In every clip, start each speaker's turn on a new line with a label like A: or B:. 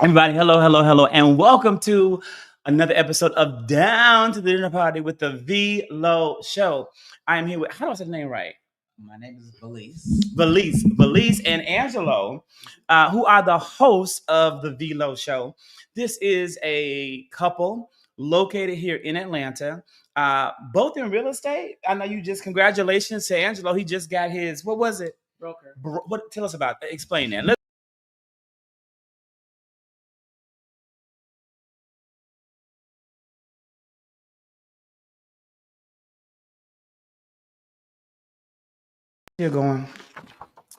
A: Everybody, hello, hello, hello, and welcome to another episode of Down to the Dinner Party with the V-Lo Show. I am here with, how do I say the name right?
B: My name is Valiece.
A: Valiece and Angelo, who are the hosts of the V-Lo Show. This is a couple located here in Atlanta, both in real estate. I know you just, congratulations to Angelo. He just got his, what was it?
B: Broker.
A: What? Tell us about, explain that. You're going.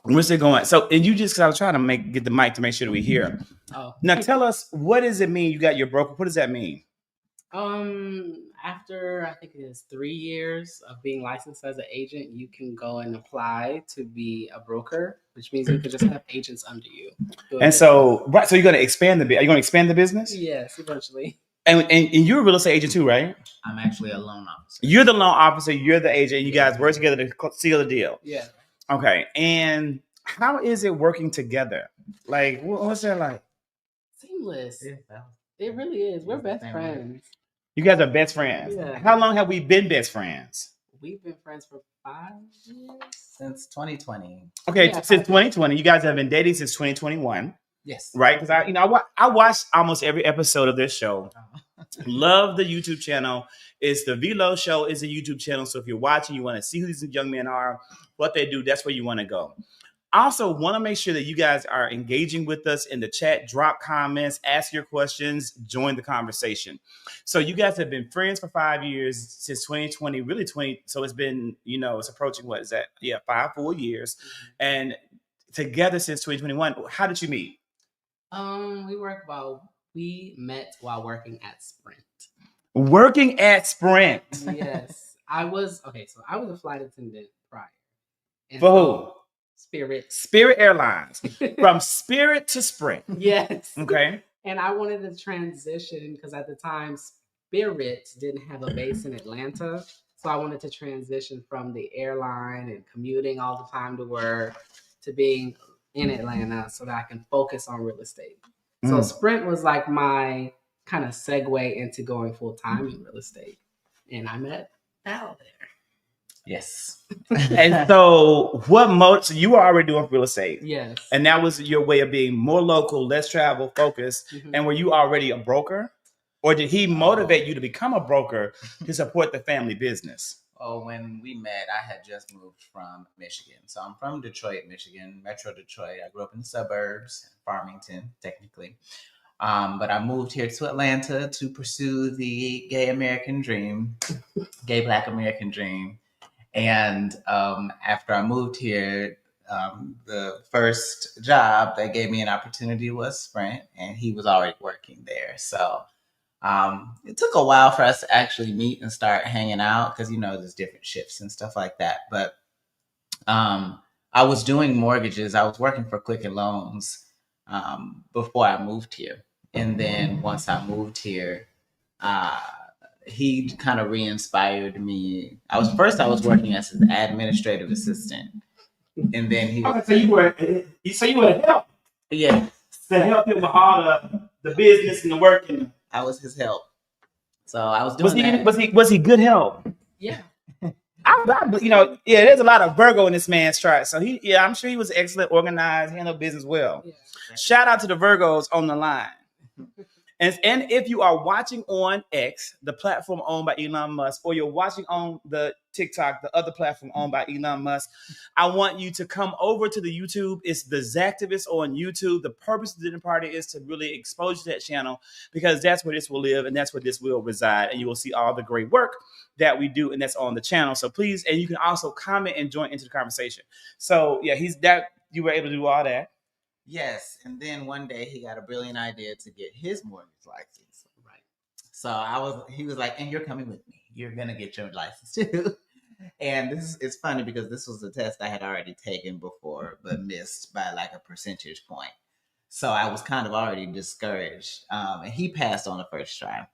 A: We're still going. So, and you just, cause I was trying to get the mic to make sure that we hear.
B: Oh.
A: Now, tell us, what does it mean? You got your broker. What does that mean?
B: After I think it is 3 years of being licensed as an agent, you can go and apply to be a broker, which means you could just have agents under you.
A: And so, right. So you're going to expand are you going to expand the business?
B: Yes, eventually.
A: And you're a real estate agent too, right?
B: I'm actually a loan officer.
A: You're the loan officer. You're the agent. You guys work together to seal the deal.
B: Yeah.
A: Okay. And how is it working together? Like, what's that like?
B: Seamless. It really is. We're best friends.
A: You guys are best friends.
B: Yeah.
A: How long have we been best friends?
B: We've been friends for 5 years. Since 2020.
A: Okay, yeah, since 2020. You guys have been dating since 2021.
B: Yes.
A: Right? Because I watched almost every episode of this show. Love the YouTube channel. It's the V-Lo Show is a YouTube channel. So if you're watching, you want to see who these young men are, what they do, that's where you want to go. I also want to make sure that you guys are engaging with us in the chat. Drop comments, ask your questions, join the conversation. So you guys have been friends for 5 years, since 2020, really 20. So it's been, it's approaching, what is that? Yeah, 5 full years. And together since 2021. How did you meet?
B: We met while working at Sprint.
A: Working at Sprint?
B: Yes. I was a flight attendant prior.
A: And for who? Spirit Airlines. From Spirit to Sprint.
B: Yes.
A: Okay.
B: And I wanted to transition because at the time Spirit didn't have a base in Atlanta. So I wanted to transition from the airline and commuting all the time to work to being in Atlanta so that I can focus on real estate. So Sprint was like my kind of segue into going full time in real estate. And I met Al there. Yes.
A: And so so you were already doing real estate.
B: Yes.
A: And that was your way of being more local, less travel focused. Mm-hmm. And were you already a broker? Or did he motivate you to become a broker to support the family business?
C: Oh, when we met, I had just moved from Michigan. So I'm from Detroit, Michigan, Metro Detroit. I grew up in the suburbs, Farmington, technically. But I moved here to Atlanta to pursue the gay American dream, gay Black American dream. And after I moved here, the first job that gave me an opportunity was Sprint, and he was already working there. So it took a while for us to actually meet and start hanging out because, there's different shifts and stuff like that. But I was doing mortgages. I was working for Quicken Loans before I moved here. And then once I moved here, he kind of re-inspired me. I was working as an administrative assistant. And then he
A: so you were help.
C: Yeah.
A: To help him with all the business and the work. And
C: I was his help. So I was doing that.
A: Was he good help?
B: Yeah.
A: There's a lot of Virgo in this man's chart. So I'm sure he was excellent, organized, handled business well. Yeah. Shout out to the Virgos on the line. And if you are watching on X, the platform owned by Elon Musk, or you're watching on the TikTok, the other platform owned by Elon Musk, I want you to come over to the YouTube. It's the Zactivist on YouTube. The purpose of the dinner party is to really expose you to that channel because that's where this will live and that's where this will reside. And you will see all the great work that we do, and that's on the channel. So please, and you can also comment and join into the conversation. So yeah, you were able to do all that.
C: Yes, and then one day he got a brilliant idea to get his mortgage license. Right. So he was like, and you're coming with me. You're gonna get your license too. And it's funny because this was a test I had already taken before, but missed by like a percentage point. So I was kind of already discouraged. And he passed on the first try.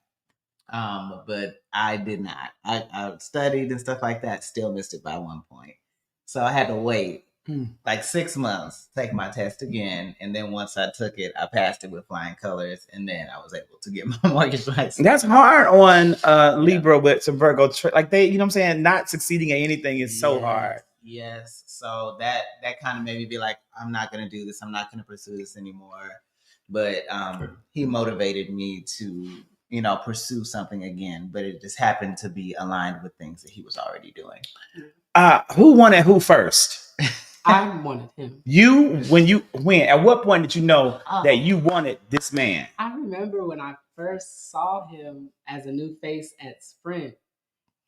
C: But I did not. I studied and stuff like that, still missed it by 1 point. So I had to wait. like 6 months, take my test again. And then once I took it, I passed it with flying colors. And then I was able to get my mortgage license.
A: That's hard on Libra with some Virgo. Like they, you know what I'm saying? Not succeeding at anything is so hard.
C: Yes. So that kind of made me be like, I'm not going to do this. I'm not going to pursue this anymore. But he motivated me to, you know, pursue something again. But it just happened to be aligned with things that he was already doing.
A: Who wanted who first?
B: I wanted him.
A: At what point did you know that you wanted this man?
B: I remember when I first saw him as a new face at Sprint,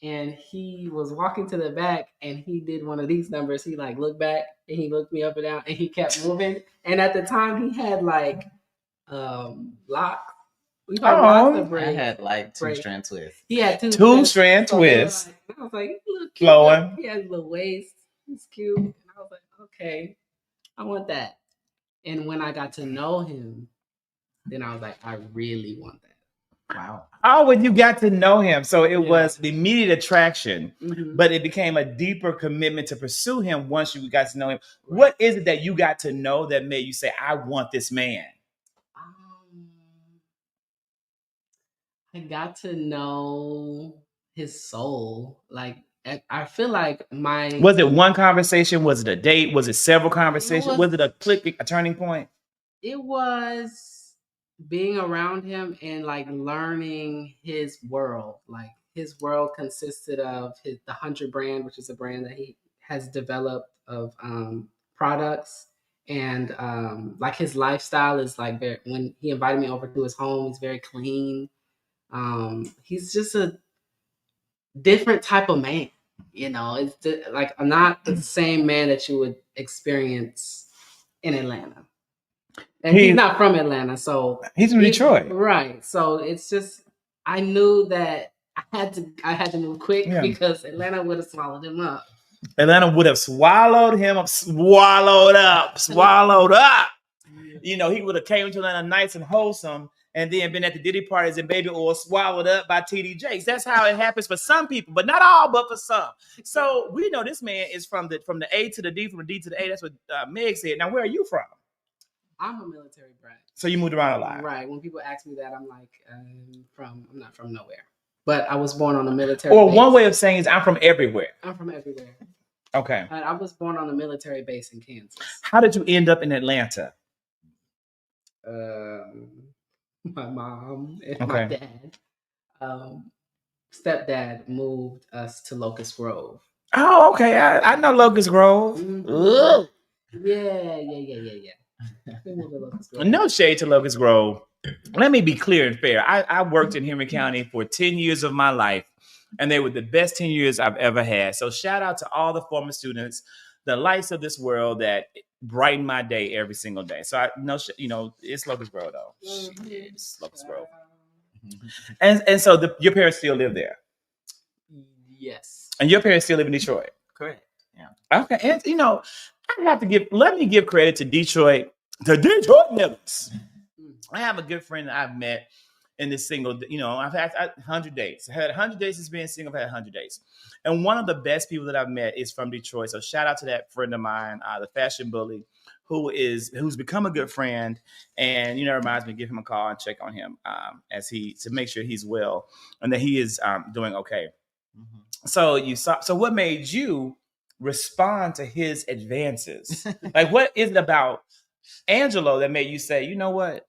B: and he was walking to the back and he did one of these numbers. He like looked back and he looked me up and down and he kept moving. And at the time he had like locks.
C: I had like two-strand twists.
B: He had
A: two-strand twists.
B: Like, I was like, he looked
A: flowing.
B: He had a little waist. He's cute. And I was like, okay, I want that. And when I got to know him, then I was like, I really want that.
C: Wow.
A: Oh, when you got to know him. So it was the immediate attraction, but it became a deeper commitment to pursue him once you got to know him. Right. What is it that you got to know that made you say, I want this man?
B: I got to know his soul. Like, I feel like was
A: it one conversation? Was it a date? Was it several conversations? Was it a click, a turning point?
B: It was being around him and like learning his world. Like his world consisted of the 100 brand, which is a brand that he has developed of products. And like his lifestyle is like when he invited me over to his home, he's very clean. He's just a different type of man, you know. It's like not the same man that you would experience in Atlanta. And he's not from Atlanta, so
A: he's from Detroit,
B: right? So it's just I knew that I had to move quick because Atlanta would have swallowed him up.
A: Atlanta would have swallowed him up, swallowed up. You know, he would have came to Atlanta nice and wholesome, and then been at the Diddy parties and baby oil swallowed up by TD Jakes. That's how it happens for some people, but not all, but for some. So we know this man is from the A to the D, from the D to the A. That's what Meg said. Now, where are you from?
B: I'm a military brat.
A: So you moved around a lot.
B: Right. When people ask me that, I'm like, I'm not from nowhere. But I was born on a military
A: base.
B: One
A: way of saying is I'm from everywhere.
B: I'm from everywhere.
A: Okay.
B: I was born on a military base in Kansas.
A: How did you end up in Atlanta?
B: My mom and my dad, stepdad moved us to Locust Grove.
A: Oh, okay. I know Locust Grove.
B: Mm-hmm. Yeah.
A: No shade to Locust Grove. Let me be clear and fair. I worked in Henry County for 10 years of my life, and they were the best 10 years I've ever had. So shout out to all the former students, the lights of this world that brighten my day every single day. So I know, it's Locust Grove though. It's Locust Grove. And so your parents still live there?
B: Yes.
A: And your parents still live in Detroit?
C: Correct. Yeah.
A: Okay. And let me give credit to Detroit, the Detroit niggas. I have a good friend that I've met in this single, I've had 100 dates. I had 100 dates since being single. I've had 100 dates. And one of the best people that I've met is from Detroit. So shout out to that friend of mine, the fashion bully, who's become a good friend. And, reminds me to give him a call and check on him to make sure he's well and that he is doing okay. Mm-hmm. So what made you respond to his advances? Like, what is it about Angelo that made you say, you know what?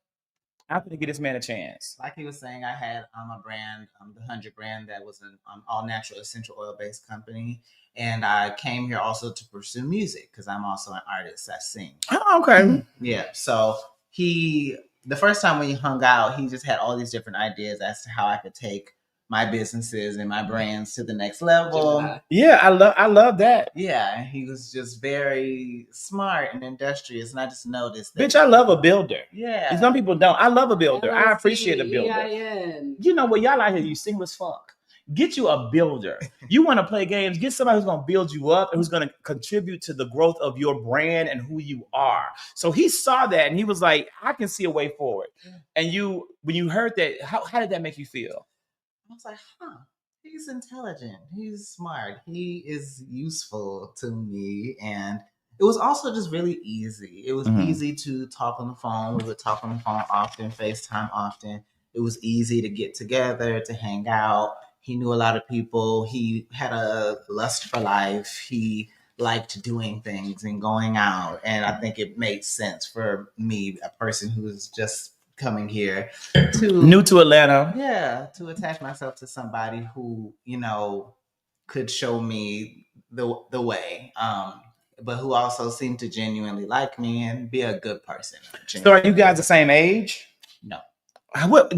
A: I'm going to give this man a chance.
C: Like he was saying, I had a brand, the 100 brand, that was an all-natural essential oil-based company. And I came here also to pursue music because I'm also an artist. I sing.
A: Oh, okay.
C: Yeah. So the first time we hung out, he just had all these different ideas as to how I could take my businesses and my brands to the next level.
A: Yeah, I love that.
C: Yeah, he was just very smart and industrious, and I just noticed that.
A: Bitch, I love a builder.
C: Yeah.
A: Some people don't. I love a builder. I appreciate a builder.
B: EIN.
A: You know what? Y'all out here, you single as fuck. Get you a builder. You want to play games, get somebody who's going to build you up and who's going to contribute to the growth of your brand and who you are. So he saw that and he was like, I can see a way forward. And when you heard that, how did that make you feel?
C: I was like, he's intelligent. He's smart. He is useful to me. And it was also just really easy. It was
A: Mhm.
C: easy to talk on the phone. We would talk on the phone often, FaceTime often. It was easy to get together, to hang out. He knew a lot of people. He had a lust for life. He liked doing things and going out. And I think it made sense for me, a person who was just coming here, to
A: New to Atlanta.
C: yeah, to attach myself to somebody who, you know, could show me the way. But who also seemed to genuinely like me and be a good person.
A: So are you guys the same age?
C: No.
A: What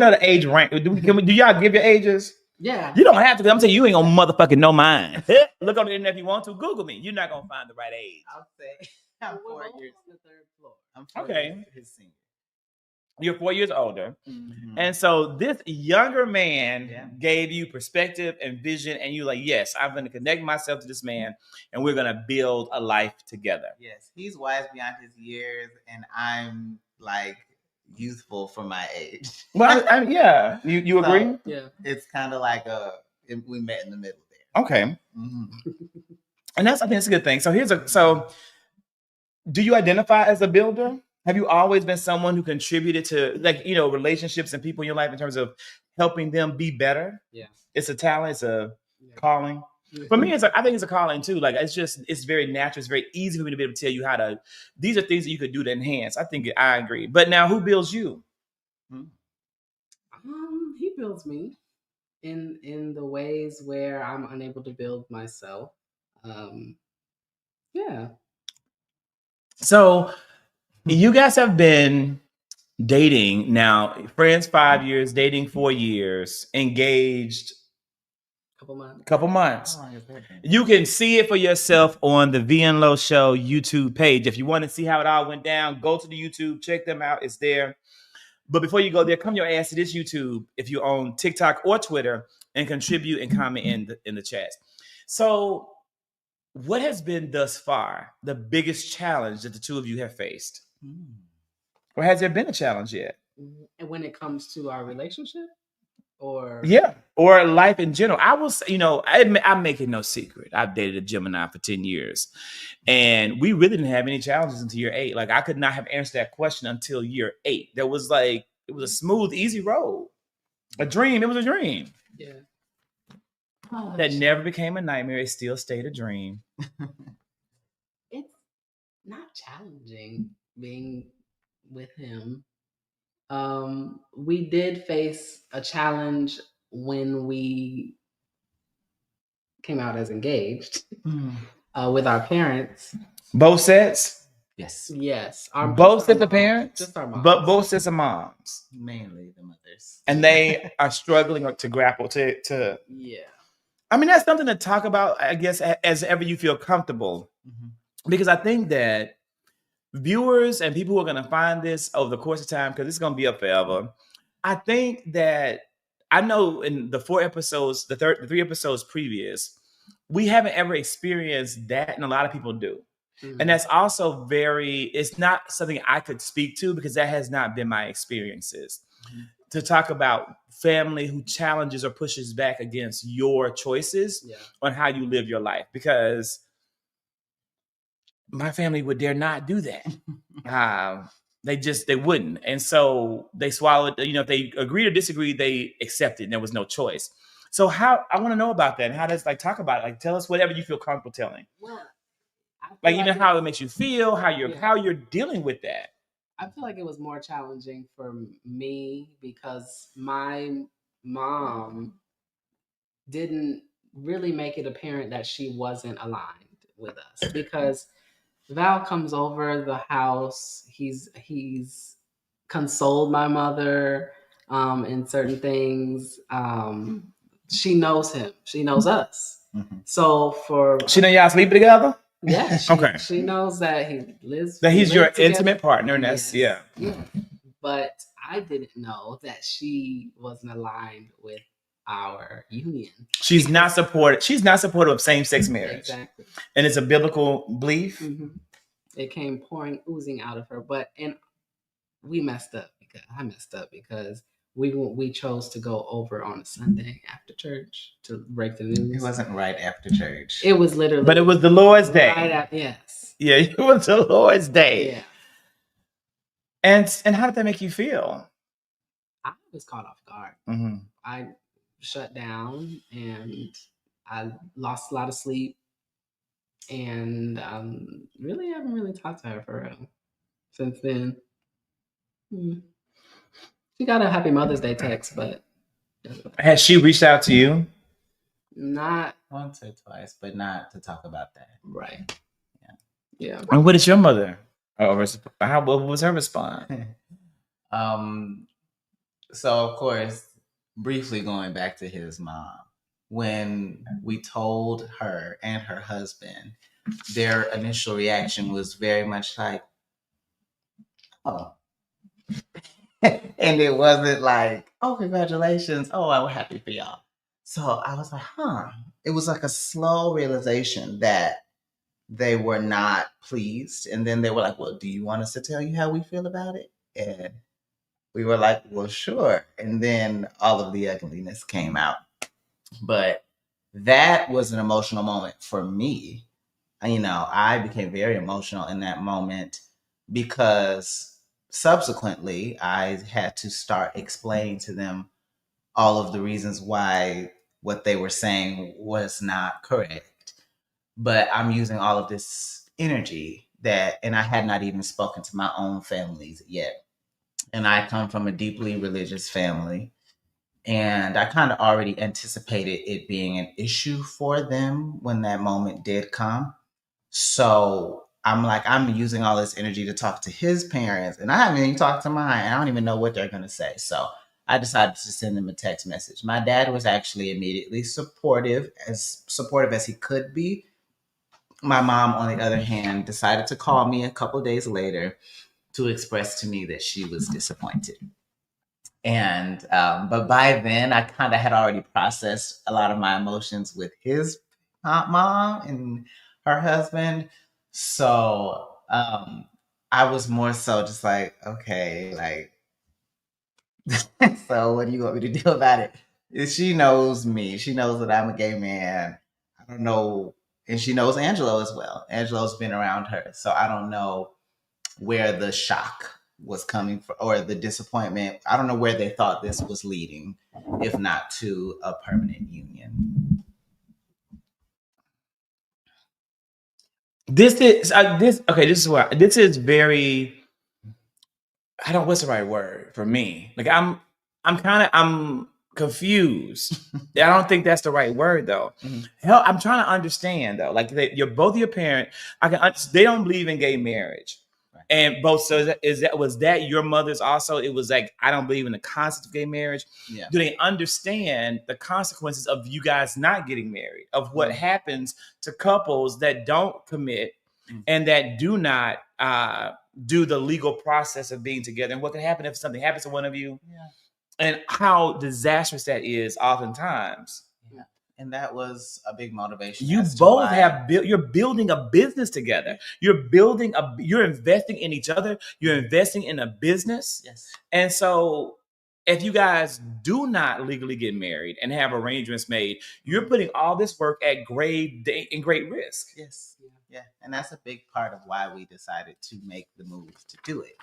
A: are the age rank? Do y'all give your ages?
B: Yeah.
A: You don't have to. I'm saying you ain't gonna motherfucking know mine. Look on the internet if you want to. Google me. You're not gonna find the right age.
C: I'll say I'm 4 years.
B: The third floor.
C: I'm 4
A: Okay.
C: years his senior.
A: You're 4 years older.
C: Mm-hmm.
A: And so this younger man
C: Yeah.
A: gave you perspective and vision, and you like, yes, I'm going to connect myself to this man, and we're going to build a life together.
C: Yes, he's wise beyond his years, and I'm like youthful for my age.
A: Well, yeah, you
C: So,
A: agree?
B: Yeah.
C: It's kind of like we met in the middle there.
A: Okay,
C: Mm-hmm.
A: and I think it's a good thing. So do you identify as a builder? Have you always been someone who contributed to, like, you know, relationships and people in your life in terms of helping them be better?
B: Yeah.
A: It's a talent. It's a calling. For me, I think it's a calling too. Like, it's very natural. It's very easy for me to be able to tell you these are things that you could do to enhance. I agree. But now, who builds you?
B: He builds me in the ways where I'm unable to build myself. Yeah.
A: So you guys have been dating now, friends 5 years, dating 4 years, engaged couple months.
C: How long has that been?
A: You can see it for yourself on the V and Low Show YouTube page. If you want to see how it all went down, go to the YouTube, check them out. It's there. But before you go there, come your ass to this YouTube if you own TikTok or Twitter and contribute and comment in the chat. So what has been thus far the biggest challenge that the two of you have faced? Or has there been a challenge yet?
B: And when it comes to our relationship, or
A: life in general, I will say, you know, I'm making no secret. I've dated a Gemini for 10 years, and we really didn't have any challenges until year 8. Like, I could not have answered that question until year 8. It was a smooth, easy road, a dream. It was a dream.
B: Yeah.
A: That never became a nightmare. It still stayed a dream.
B: It's not challenging being with him. We did face a challenge when we came out as engaged with our parents.
A: Both sets?
B: Yes.
A: Both sets of parents?
B: Just our moms.
A: But both sets of moms.
C: Mainly the mothers.
A: And they are struggling to grapple to.
B: Yeah.
A: I mean, that's something to talk about, I guess, as ever you feel comfortable. Mm-hmm. Because I think that viewers and people who are going to find this over the course of time, because it's going to be up forever, I think that I know in the 3 episodes previous, we haven't ever experienced that, and a lot of people do. Mm-hmm. And that's also it's not something I could speak to because that has not been my experiences. Mm-hmm. To talk about family who challenges or pushes back against your choices on how you live your life, because my family would dare not do that. They wouldn't. And so they swallowed, you know, if they agreed or disagreed, they accepted, and there was no choice. So I want to know about that. And how does, talk about it? Like, tell us whatever you feel comfortable telling.
B: Well,
A: even how it makes you feel, how you're dealing with that.
B: I feel like it was more challenging for me because my mom didn't really make it apparent that she wasn't aligned with us, because Val comes over the house. He's consoled my mother in certain things. She knows him. She knows us. Mm-hmm. So she
A: know y'all sleep together?
B: Yeah. She knows that he lives.
A: That he's your intimate partner, and that's yeah.
B: But I didn't know that she wasn't aligned with our union.
A: She's not supportive of same-sex marriage.
B: Exactly.
A: And it's a biblical belief.
B: Mm-hmm. It came oozing out of her, and we messed up because we chose to go over on a Sunday after church to break the news.
C: It wasn't right after church.
B: It was literally,
A: but it was the Lord's day.
B: Right after, yes.
A: Yeah, it was the Lord's Day.
B: Yeah.
A: And how did that make you feel?
B: I was caught off guard.
A: Mm-hmm.
B: I shut down and I lost a lot of sleep. And really haven't really talked to her for real since then. She got a Happy Mother's Day text, but
A: Has she reached out to you?
B: not
C: once or twice, but not to talk about that.
B: right. Yeah.
A: And what is your mother? What was her response?
C: So of course, briefly going back to his mom, when we told her and her husband, their initial reaction was very much like, oh. And it wasn't like, oh, congratulations. Oh, I'm happy for y'all. So I was like, It was like a slow realization that they were not pleased. And then they were like, well, do you want us to tell you how we feel about it? And we were like, well, sure. And then all of the ugliness came out. But that was an emotional moment for me. I became very emotional in that moment because subsequently I had to start explaining to them all of the reasons why what they were saying was not correct. But I'm using all of this energy and I had not even spoken to my own families yet. And I come from a deeply religious family. And I kind of already anticipated it being an issue for them when that moment did come. So I'm like, I'm using all this energy to talk to his parents, and I haven't even talked to mine. I don't even know what they're going to say. So I decided to send them a text message. My dad was actually immediately supportive as he could be. My mom, on the other hand, decided to call me a couple of days later to express to me that she was disappointed. And but by then I kind of had already processed a lot of my emotions with his mom and her husband. So I was more so just like, okay, like, so what do you want me to do about it? She knows me. She knows that I'm a gay man. I don't know. And she knows Angelo as well. Angelo's been around her. So I don't know where the shock was coming from or the disappointment. I don't know where they thought this was leading, if not to a permanent union.
A: This is very, what's the right word for me? Like I'm confused. I don't think that's the right word though. Mm-hmm. Hell, I'm trying to understand though. Like you're both your parent. They don't believe in gay marriage. Right. And both, so was that your mother's also? It was like, I don't believe in the concept of gay marriage. Yeah. Do they understand the consequences of you guys not getting married, of what happens to couples that don't commit and that do not do the legal process of being together, and what can happen if something happens to one of you, and how disastrous that is oftentimes.
C: Yeah. And that was a big motivation.
A: You both you're building a business together. You're investing in each other. You're investing in a business.
C: Yes. And
A: so if you guys do not legally get married and have arrangements made, you're putting all this work at great risk.
C: Yes. Yeah. And that's a big part of why we decided to make the move to do it.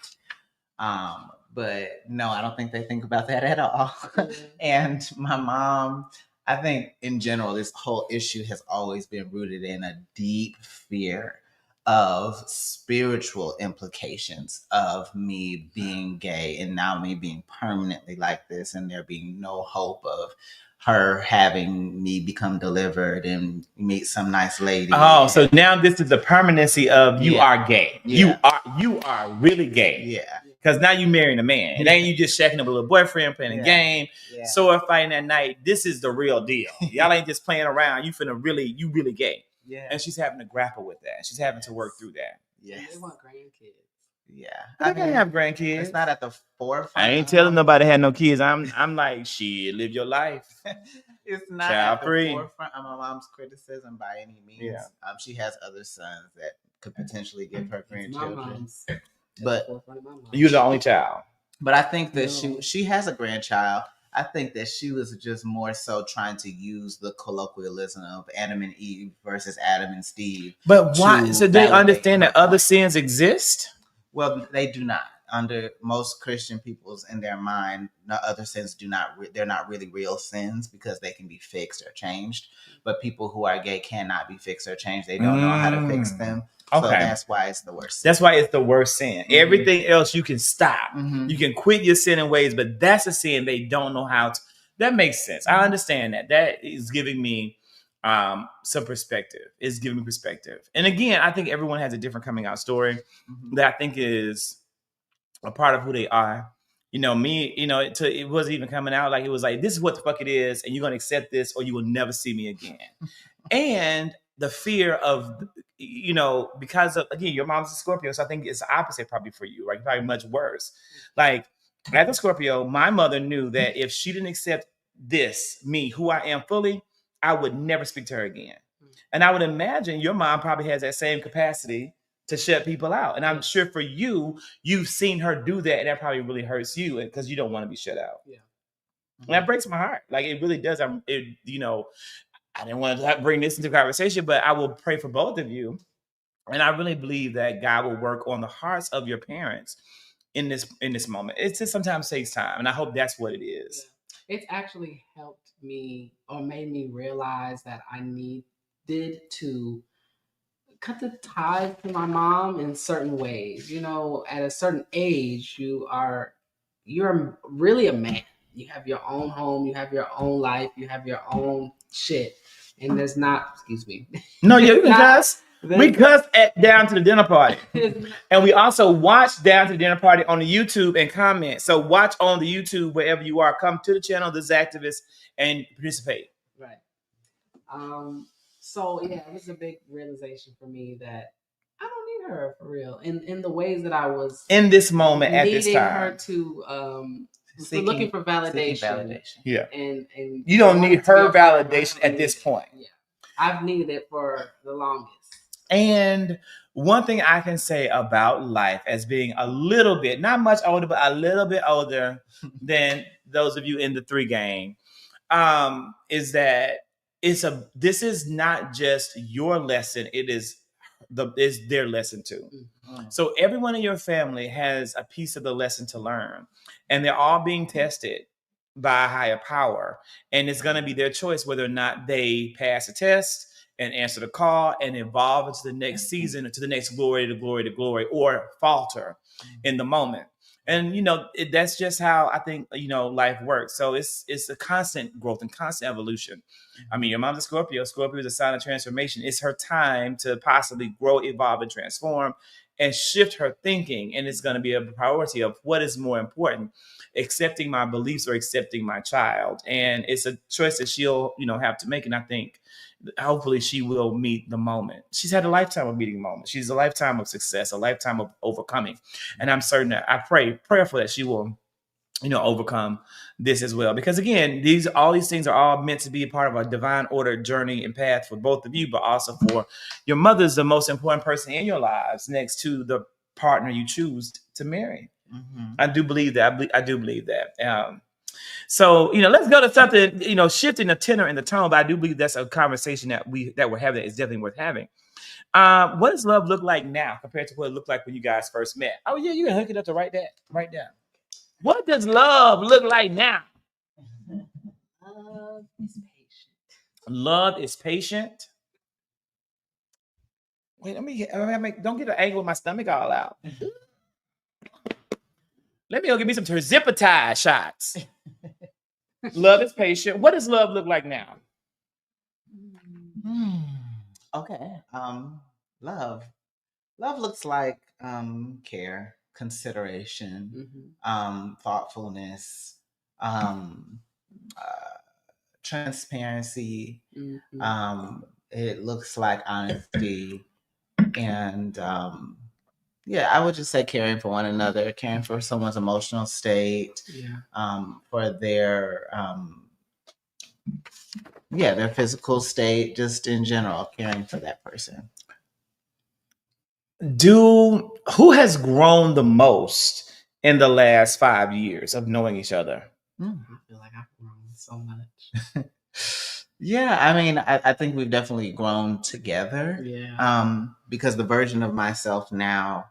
C: But no, I don't think they think about that at all. And my mom, I think in general, this whole issue has always been rooted in a deep fear of spiritual implications of me being gay and now me being permanently like this, and there being no hope of her having me become delivered and meet some nice lady.
A: Oh, so now this is the permanency of you are gay. Yeah. You are really gay.
C: Yeah.
A: Because now you're marrying a man. It ain't you just checking up with a little boyfriend, playing a game, sword fighting at night. This is the real deal. Y'all ain't just playing around. You really gay.
C: Yeah.
A: And she's having to grapple with that. She's having to work through that.
B: Yes. They want grandkids.
C: Yeah.
A: I can't have grandkids.
C: It's not at the forefront.
A: I ain't telling nobody had no kids. I'm like, shit, live your life.
C: It's not at the forefront of my mom's criticism by any means. Yeah. She has other sons that could potentially give her grandchildren. But
A: you're the only child.
C: But I think that she has a grandchild. I think that she was just more so trying to use the colloquialism of Adam and Eve versus Adam and Steve.
A: But why?
C: to
A: So they
C: validate
A: understand
C: her
A: that other
C: point.
A: sins exist?
C: Well, they do not. Under most Christian people's in their mind, no other sins do not. They're not really real sins because they can be fixed or changed. But people who are gay cannot be fixed or changed. They don't know how to fix them. So
A: Okay.
C: that's why it's the worst sin.
A: That's why it's the worst sin.
C: Mhm.
A: Everything else you can stop.
C: Mhm.
A: You can quit your sinning ways, but that's a sin they don't know how to. That makes sense. I understand that. That is giving me some perspective. It's giving me perspective. And again, I think everyone has a different coming out story
C: Mhm.
A: that I think is a part of who they are. You know, me, you know, it wasn't even coming out. Like, it was like, this is what the fuck it is, and you're going to accept this or you will never see me again. And the fear of, you know, because of, again, your mom's a Scorpio, so I think it's the opposite probably for you, right? Probably much worse. Like, as a Scorpio, my mother knew that if she didn't accept this, me, who I am fully, I would never speak to her again. And I would imagine your mom probably has that same capacity to shut people out. And I'm sure for you, you've seen her do that, and that probably really hurts you because you don't want to be shut out.
B: Yeah.
A: And that breaks my heart. Like, it really does. You know, I didn't want to bring this into conversation, but I will pray for both of you. And I really believe that God will work on the hearts of your parents in this moment. It just sometimes takes time, and I hope that's what it is.
B: Yeah. It's actually helped me or made me realize that I needed to cut the ties to my mom in certain ways. You know, at a certain age, you're really a man. You have your own home, you have your own life, you have your own shit. And there's not, excuse me.
A: No, yeah, you can cuss. We cuss at Down to the Dinner Party. And we also watch Down to the Dinner Party on the YouTube and comment. So watch on the YouTube wherever you are. Come to the channel, This Activist, and participate.
B: Right. So yeah, it was a big realization for me that I don't need her for real. In the ways that I was
A: in this moment at this
B: needing
A: time.
B: her to looking for validation.
A: Yeah.
B: And
A: you don't need her validation at this point.
B: Yeah. I've needed it for the longest.
A: And one thing I can say about life as being a little bit, not much older, but a little bit older than those of you in the 3 gang, is that this is not just your lesson, it's their lesson too. Mm-hmm. So everyone in your family has a piece of the lesson to learn, and they're all being tested by a higher power, and it's going to be their choice whether or not they pass a test and answer the call and evolve into the next season, to the next glory to glory to glory, or falter in the moment. And, you know, that's just how I think, you know, life works. So it's a constant growth and constant evolution. I mean, your mom's a Scorpio. Scorpio is a sign of transformation. It's her time to possibly grow, evolve, and transform and shift her thinking. And it's going to be a priority of what is more important, accepting my beliefs or accepting my child. And it's a choice that she'll, you know, have to make. And I think hopefully she will meet the moment. She's had a lifetime of meeting moments. She's a lifetime of success, a lifetime of overcoming. And I'm certain that I pray prayerful that she will, you know, overcome this as well. Because again, all these things are all meant to be a part of a divine ordered journey and path for both of you, but also for your mother's the most important person in your lives next to the partner you choose to marry. Mm-hmm. I do believe that. I do believe that. So, you know, let's go to something, you know, shifting the tenor and the tone, but I do believe that's a conversation that we're having that is definitely worth having. What does love look like now compared to what it looked like when you guys first met? Oh yeah, you can hook it up to write down. What does love look like now?
B: Love is patient.
A: Love is patient. Wait, don't get an angle of my stomach all out. Let me go get me some terzipatide shots. Love is patient. What does love look like now?
C: Okay. Love looks like care, consideration, thoughtfulness, transparency. It looks like honesty, and I would just say caring for one another, caring for someone's emotional state, for their their physical state, just in general, caring for that person.
A: Who has grown the most in the last 5 years of knowing each other?
B: I feel like I so much.
C: Yeah, I mean, I think we've definitely grown together.
B: Yeah.
C: Because the version of myself now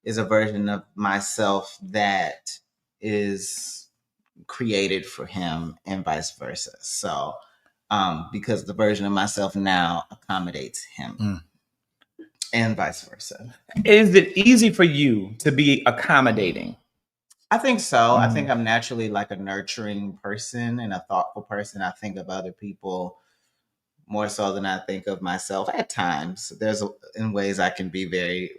C: is a version of myself that is created for him and vice versa. So, because the version of myself now accommodates him and vice versa.
A: Is it easy for you to be accommodating?
C: I think so. I think I'm naturally like a nurturing person and a thoughtful person. I think of other people more so than I think of myself at times. There's in ways I can be very,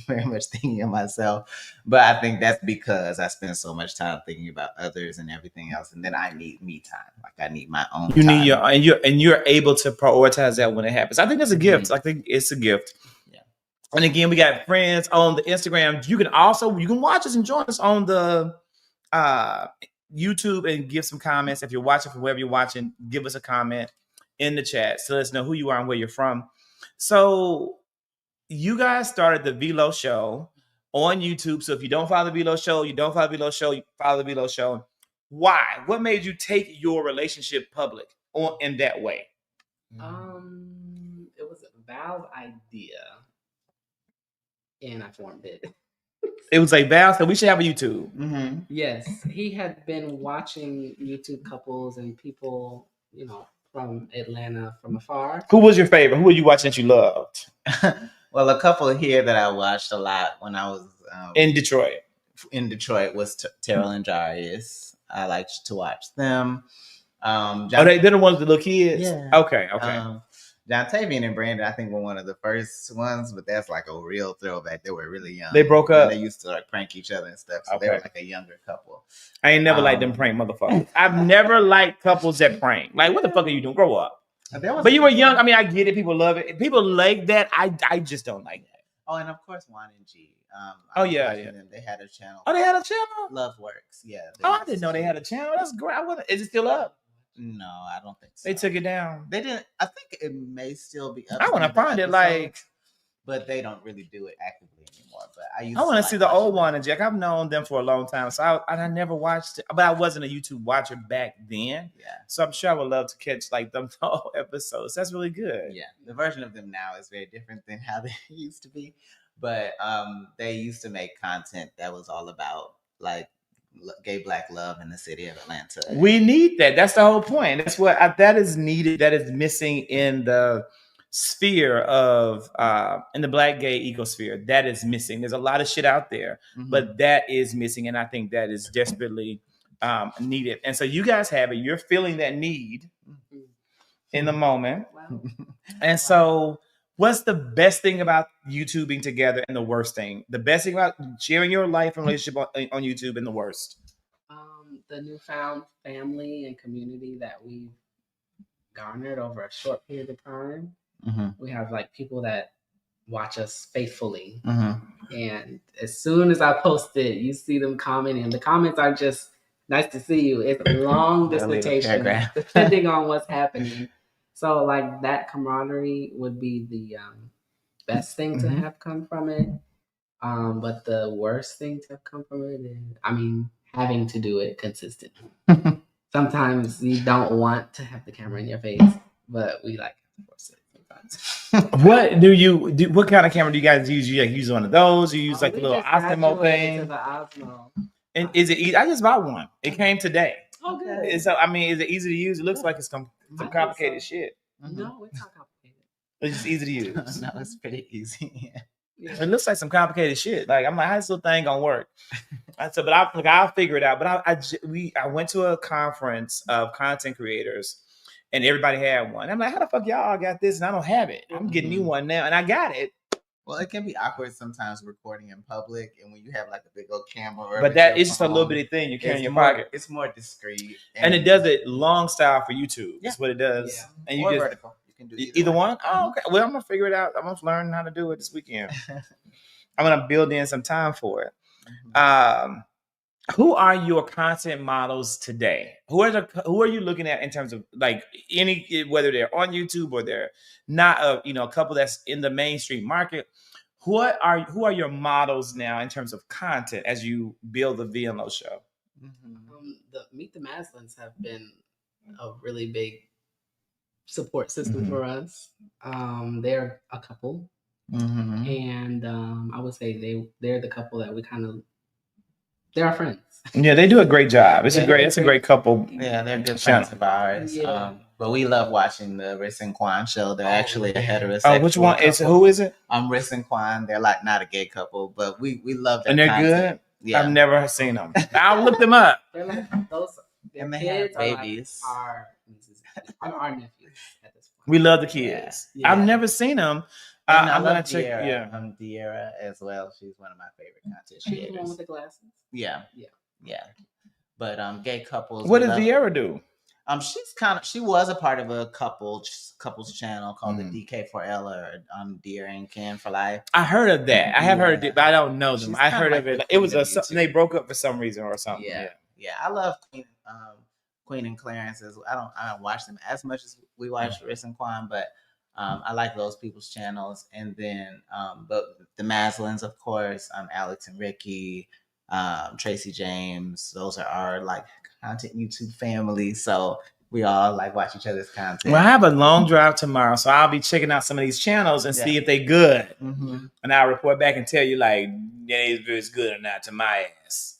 C: very much thinking of myself, but I think that's because I spend so much time thinking about others and everything else, and then I need me time. Like I need my own.
A: You
C: time.
A: need you're able to prioritize that when it happens. I think that's a gift. I think it's a gift.
C: Yeah.
A: And again, we got friends on the Instagram. You can watch us and join us on the YouTube and give some comments. If you're watching from wherever you're watching, give us a comment in the chat so let us know who you are and where you're from. So you guys started the Velo Show on YouTube. So if you don't follow the Velo Show, you don't follow the Velo Show, you follow the Velo Show. Why? What made you take your relationship public in that way?
B: It was Val's idea, and I formed it.
A: It was like Val said we should have a YouTube.
C: Mm-hmm.
B: Yes, he had been watching YouTube couples and people, from Atlanta from afar.
A: Who was your favorite? Who were you watching that you loved?
C: Well, a couple here that I watched a lot when I was
A: in Detroit.
C: In Detroit was Terrell and Jarius. I liked to watch them.
A: They're the ones with the little kids?
C: Yeah.
A: Okay.
C: John Tavian and Brandon, I think, were one of the first ones, but that's like a real throwback. They were really young.
A: They broke up.
C: They used to like prank each other and stuff. So they were like a younger couple.
A: I ain't never liked them prank motherfuckers. I've never liked couples that prank. Like, what the fuck are you doing? Grow up. But you were young. I mean, I get it. People love it. People like that. I just don't like that.
C: Oh, and of course, Juan and G.
A: Yeah.
C: Them. They had a channel.
A: Oh, they had a channel?
C: Love Works. Yeah.
A: I didn't know they had a channel. That's great. Is it still up?
C: No, I don't think so.
A: They took it down.
C: They didn't. I think it may still be up.
A: I want to find it,
C: but they don't really do it actively anymore. But
A: I want to see the old one and Jack. I've known them for a long time, so I never watched it. But I wasn't a YouTube watcher back then.
C: Yeah.
A: So I'm sure I would love to catch like them whole episodes. That's really good.
C: Yeah, the version of them now is very different than how they used to be. But they used to make content that was all about like gay Black love in the city of Atlanta.
A: We need that. That's the whole point. That's what that is needed. That is missing in the sphere of in the Black gay ecosphere. That is missing. There's a lot of shit out there, but that is missing, and I think that is desperately needed. And so you guys have it. You're feeling that need in the moment, and so. What's the best thing about YouTubing together and the worst thing? The best thing about sharing your life and relationship on YouTube and the worst?
B: The newfound family and community that we've garnered over a short period of time. We have like people that watch us faithfully. And as soon as I post it, you see them commenting. The comments are just, nice to see you. It's a long dissertation depending on what's happening. So like that camaraderie would be the best thing to have come from it. But the worst thing to have come from it is, having to do it consistently. Sometimes you don't want to have the camera in your face, but we like to force it sometimes.
A: What do you do? What kind of camera do you guys use? You use one of those? You use like the little Osmo thing?
B: The Osmo.
A: And is it easy? I just bought one. It came today.
B: Oh, good.
A: So is it easy to use? It looks like it's some complicated shit.
B: No, it's not complicated.
A: It's just easy to use.
C: No, it's pretty easy.
A: Yeah. It looks like some complicated shit. Like I'm like, how's this little thing gonna work? I said, but I'll figure it out. But I went to a conference of content creators, and everybody had one. I'm like, how the fuck y'all got this and I don't have it? I'm getting you one now, and I got it.
C: Well, it can be awkward sometimes recording in public, and when you have like a big old camera.
A: But that is just a little bitty thing you carry in your pocket.
C: It's more discreet,
A: and it does it long style for YouTube. Yeah. That's what it does. Yeah. And you just
C: vertical. You can do
A: either one. Oh, okay. Well, I'm gonna figure it out. I'm gonna learn how to do it this weekend. I'm gonna build in some time for it. Who are your content models today? Who are you looking at in terms of like whether they're on YouTube or they're not a couple that's in the mainstream market? Who are your models now in terms of content as you build the VLO show?
B: The Meet the Maslins have been a really big support system
A: Mhm.
B: for us. They're a couple,
C: Mm-hmm.
B: and I would say they're the couple that we kind of they're our friends.
A: Yeah, they do a great job. It's
B: Yeah,
A: a great couple.
C: Yeah, they're good
A: channel.
C: friends of ours.
B: Yeah.
C: But we love watching the Riss and Quan show. They're actually a heterosexual.
A: Oh, which one is
C: couple.
A: who is it?
C: Riss and Quan. They're like not a gay couple, but we love their
A: And they're
C: content.
A: good.
C: Yeah.
A: I've never seen them. I'll look them up.
B: They're like those. Their
C: And they
B: kids
C: have
B: are
C: babies.
B: like our nephews at this point.
A: We love the kids.
B: Yeah.
A: I've never seen them.
C: And I
A: I'm
C: love
A: gonna check.
C: De'Ara.
A: Yeah.
C: De'Ara as well. She's one of my favorite content
B: She's the one
C: creators.
B: with the glasses.
C: Yeah. But gay couples.
A: What does De'Ara do?
C: She was a part of a couples channel called
A: Mm.
C: the DK4L or Dear and Ken for Life.
A: I heard of that. I have heard of it, but I don't know them.
C: She's
A: I
C: kinda
A: heard
C: like
A: of it.
C: the
A: It was
C: queen of
A: something they broke up for some reason or something.
C: Yeah. I love Queen and Clarence. I don't watch them as much as we watch Riss and Quan, but I like those people's channels. And then but the Maslins, of course, Alex and Ricky, Tracy James. Those are our like content YouTube family. So we all like watch each other's content.
A: Well, I have a long drive tomorrow, so I'll be checking out some of these channels and see if they good.
C: Mm-hmm.
A: And I'll report back and tell you like if it's good or not to my ass.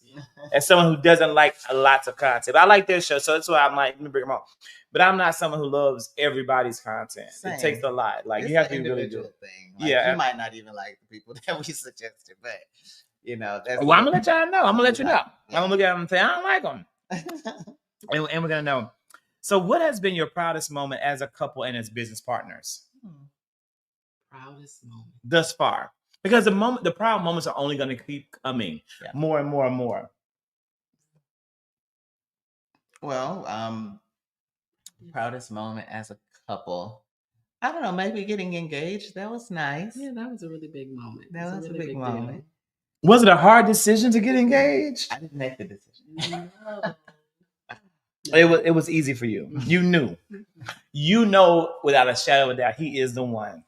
A: As someone who doesn't like lots of content, I like their show, so that's why I'm like, let me bring them on. But I'm not someone who loves everybody's content.
C: Same.
A: It takes a lot. Like
C: It's
A: you have
C: an
A: to be really good.
C: thing. Like,
A: Yeah,
C: you might not even like the people that we suggested, but you know, that's.
A: Well, I'm gonna let y'all know. I'm gonna let you know.
C: Yeah.
A: I'm gonna look at them and say I don't like them, and we're gonna know. So, what has been your proudest moment as a couple and as business partners
B: Proudest moment
A: thus far? Because the proud moments are only gonna keep coming more and more and more.
C: Well, proudest moment as a couple. I don't know, maybe getting engaged. That was nice.
B: Yeah, that was a really big moment.
C: That was a
B: really
C: big moment.
B: deal.
A: Was it a hard decision to get engaged?
C: I didn't make the decision.
A: It was easy for you. You knew. You know without a shadow of a doubt, he is the one.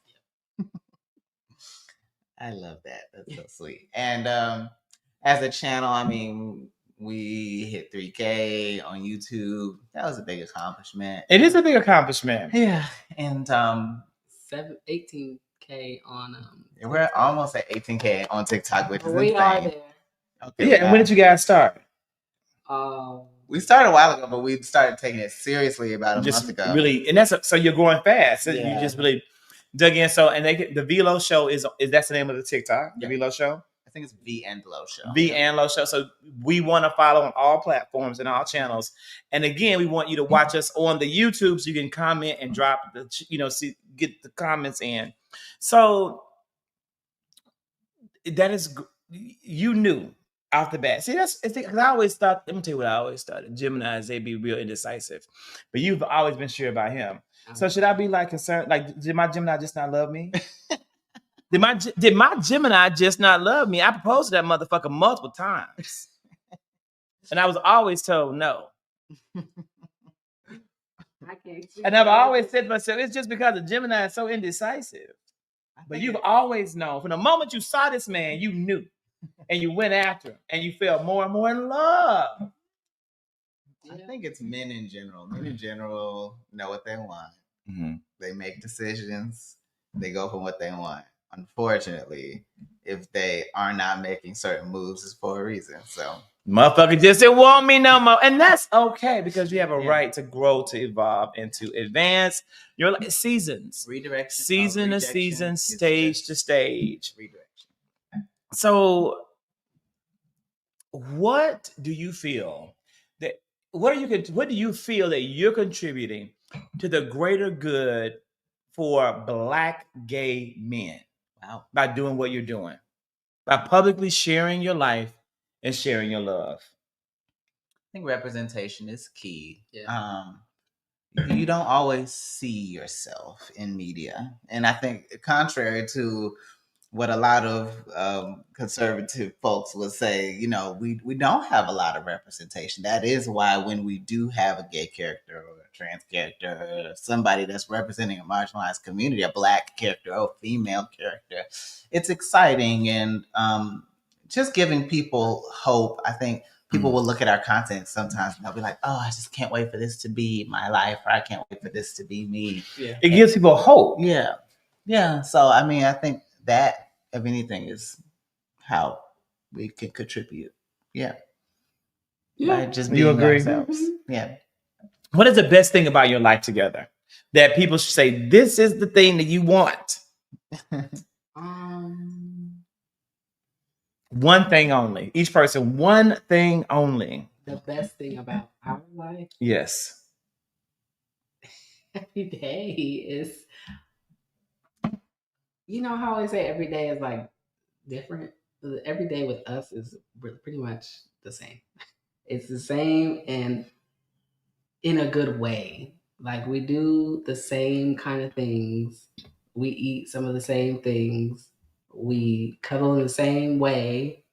C: I love that. That's so sweet. And as a channel, I mean, we hit 3K on YouTube. That was a big accomplishment.
A: It is a big accomplishment.
C: Yeah. And
B: 18K on
C: we're almost at 18K on TikTok, which is
B: we
C: insane.
B: are there.
C: Okay,
A: Yeah, and when did you guys start?
C: We started a while ago, but we started taking it seriously about a month ago.
A: Really, and so you're going fast. So
C: Yeah.
A: you just really dug in. So and the Velo show is that's the name of the TikTok, the Velo show.
C: I think it's V and Low Show.
A: V and Low Show. So we want to follow on all platforms and all channels. And again, we want you to watch us on the YouTube so you can comment and drop get the comments in. So that is you knew off the bat. See, because I always thought. Let me tell you what I always thought. Geminis, they be real indecisive, but you've always been sure about him. So should I be like concerned? Like, did my Gemini just not love me? Did my Gemini just not love me? I proposed to that motherfucker multiple times, and I was always told no. And I've always said to myself, it's just because the Gemini is so indecisive. But you've always known from the moment you saw this man, you knew, and you went after him, and you fell more and more in love.
C: I think it's men in general. Men in general know what they want.
A: Mm-hmm.
C: They make decisions. They go for what they want. Unfortunately, if they are not making certain moves, it's for a reason. So,
A: motherfucker just didn't want me no more, and that's okay because you have a right to grow, to evolve, and to advance. You're like seasons,
C: redirection,
A: season to season, stage to stage.
C: Redirection.
A: So, what do you feel that? What do you feel that you're contributing to the greater good for Black gay men?
C: Wow.
A: By doing what you're doing, by publicly sharing your life and sharing your love.
C: I think representation is key.
B: Yeah.
C: You don't always see yourself in media, and I think contrary to what a lot of conservative folks would say, we don't have a lot of representation. That is why when we do have a gay character or a trans character or somebody that's representing a marginalized community, a Black character or a female character, it's exciting and just giving people hope. I think people will look at our content sometimes and they'll be like, oh, I just can't wait for this to be my life, or I can't wait for this to be me.
A: Yeah. It gives people hope.
C: Yeah. Yeah. So, I mean, I think that, if anything, is how we can contribute. Yeah. By just being ourselves. Yeah.
A: What is the best thing about your life together that people should say, this is the thing that you want? One thing only. Each person, one thing only.
B: The best thing about our life?
A: Yes.
B: Every day is, you know how I say every day is like different? Every day with us is pretty much the same. It's the same, and in a good way. Like, we do the same kind of things. We eat some of the same things. We cuddle in the same way,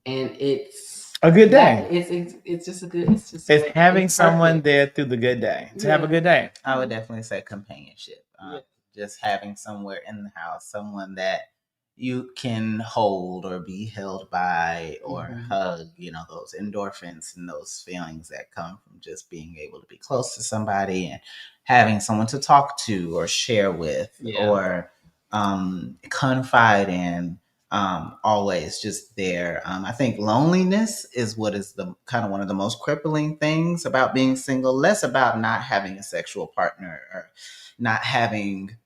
B: and it's
A: a good day.
B: It's just a good. It's
A: having someone there through the good day to have a good day.
C: I would definitely say companionship. Just having somewhere in the house, someone that you can hold or be held by or hug, you know, those endorphins and those feelings that come from just being able to be close to somebody and having someone to talk to or share with or confide in. Always just there. I think loneliness is what is the kind of one of the most crippling things about being single, less about not having a sexual partner or not having,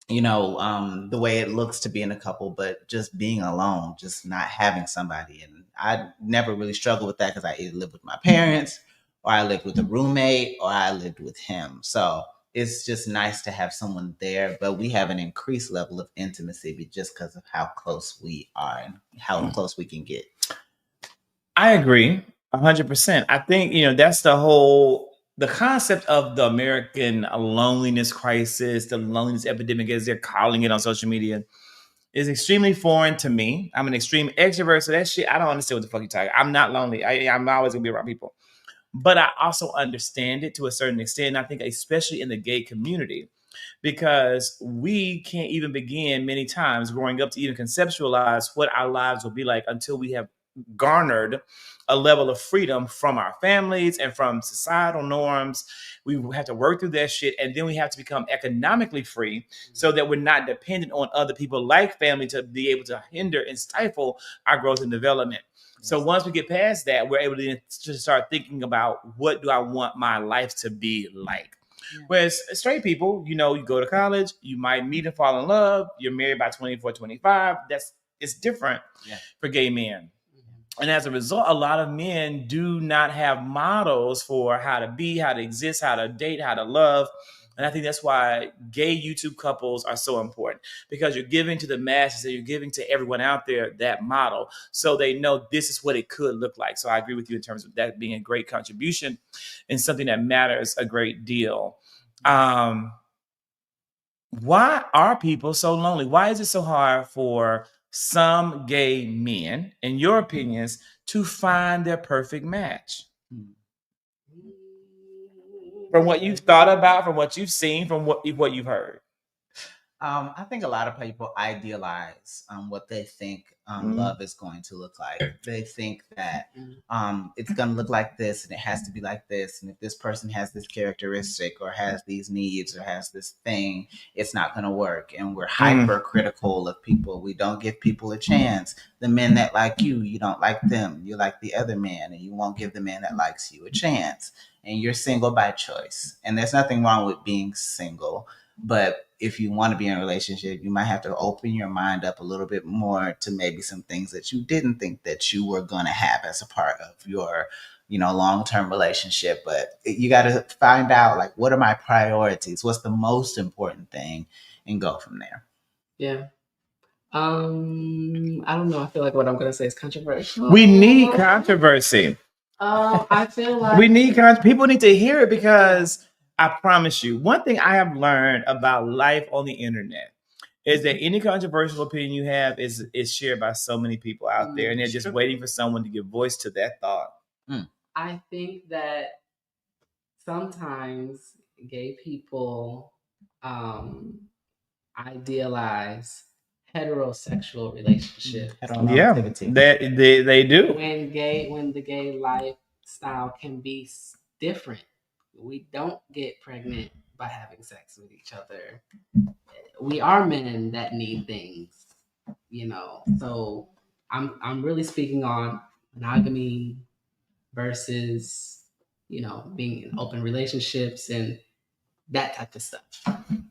C: you know, the way it looks to be in a couple, but just being alone, just not having somebody. And I never really struggled with that because I either lived with my parents or I lived with a roommate or I lived with him. So it's just nice to have someone there, but we have an increased level of intimacy just because of how close we are and how close we can get.
A: I agree 100%. I think, you know, that's the concept of the American loneliness crisis, the loneliness epidemic, as they're calling it on social media, is extremely foreign to me. I'm an extreme extrovert, so that shit, I don't understand what the fuck you're talking. I'm not lonely. I'm always gonna be around people. But I also understand it to a certain extent. And I think especially in the gay community, because we can't even begin many times growing up to even conceptualize what our lives will be like until we have garnered a level of freedom from our families and from societal norms. We have to work through that shit, and then we have to become economically free so that we're not dependent on other people like family to be able to hinder and stifle our growth and development. So once we get past that, we're able to just start thinking about, what do I want my life to be like? Yeah. Whereas straight people, you know, you go to college, you might meet and fall in love, you're married by 24, 25. It's different for gay men. And as a result, a lot of men do not have models for how to be, how to exist, how to date, how to love. And I think that's why gay YouTube couples are so important, because you're giving to the masses and you're giving to everyone out there that model so they know this is what it could look like. So I agree with you in terms of that being a great contribution and something that matters a great deal. Why are people so lonely? Why is it so hard for some gay men, in your opinions, to find their perfect match? From what you've thought about, from what you've seen, from what you've heard.
C: I think a lot of people idealize what they think love is going to look like. They think that it's going to look like this and it has to be like this. And if this person has this characteristic or has these needs or has this thing, it's not going to work. And we're hypercritical of people. We don't give people a chance. The men that like you don't like them. You like the other man, and you won't give the man that likes you a chance. And you're single by choice. And there's nothing wrong with being single. But if you want to be in a relationship, you might have to open your mind up a little bit more to maybe some things that you didn't think that you were going to have as a part of your, you know, long-term relationship. But you got to find out, like, what are my priorities? What's the most important thing? And go from there.
B: Yeah. I don't know. I feel like what I'm going to say is controversial.
A: We need controversy.
B: I feel like
A: we need people need to hear it, because I promise you, one thing I have learned about life on the internet is that any controversial opinion you have is shared by so many people out there, and they're just waiting for someone to give voice to that thought.
B: I think that sometimes gay people idealize heterosexual relationship.
A: Yeah, they do.
B: When the gay lifestyle can be different. We don't get pregnant by having sex with each other. We are men that need things, So I'm really speaking on monogamy versus, being in open relationships and that type of stuff.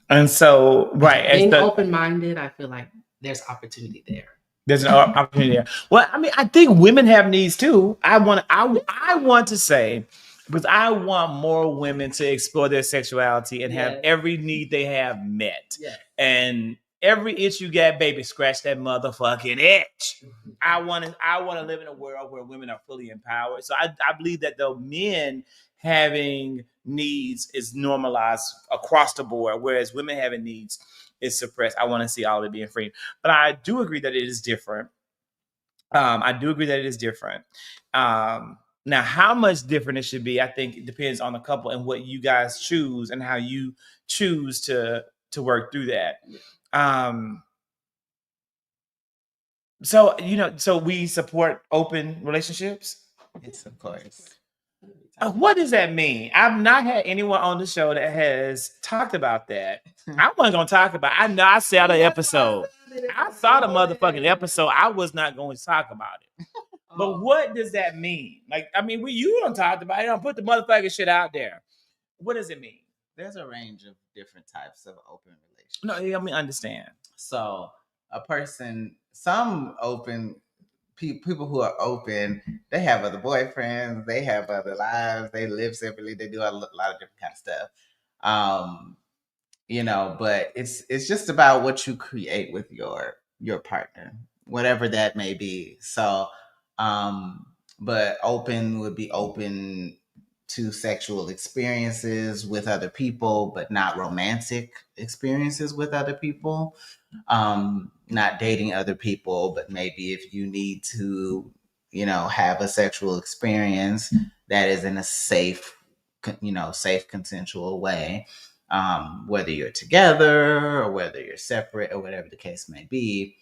A: And so, right,
B: being open-minded, I feel like there's opportunity there.
A: There's an opportunity there. Well, I mean, I think women have needs too. I want to say, because I want more women to explore their sexuality and have every need they have met.
B: Yes.
A: And every itch you got, baby, scratch that motherfucking itch. I want to live in a world where women are fully empowered. So I believe that the men having needs is normalized across the board, whereas women having needs is suppressed. I want to see all of it being free. But I do agree that it is different. Now, how much different it should be, I think it depends on the couple and what you guys choose and how you choose to work through that. So we support open relationships.
C: Yes, of course.
A: What does that mean? I've not had anyone on the show that has talked about that. I wasn't gonna talk about it. I know I saw the episode. I saw the motherfucking episode. I was not going to talk about it. But what does that mean? Like, I mean, you don't talk about it. Don't put the motherfucking shit out there. What does it mean?
C: There's a range of different types of open relationships.
A: No, help me understand.
C: So some open people who are open, they have other boyfriends, they have other lives, they live separately, they do a lot of different kind of stuff. But it's just about what you create with your partner, whatever that may be. So, but open would be open to sexual experiences with other people, but not romantic experiences with other people. Not dating other people, but maybe if you need to, have a sexual experience that is in a safe consensual way, whether you're together or whether you're separate or whatever the case may be,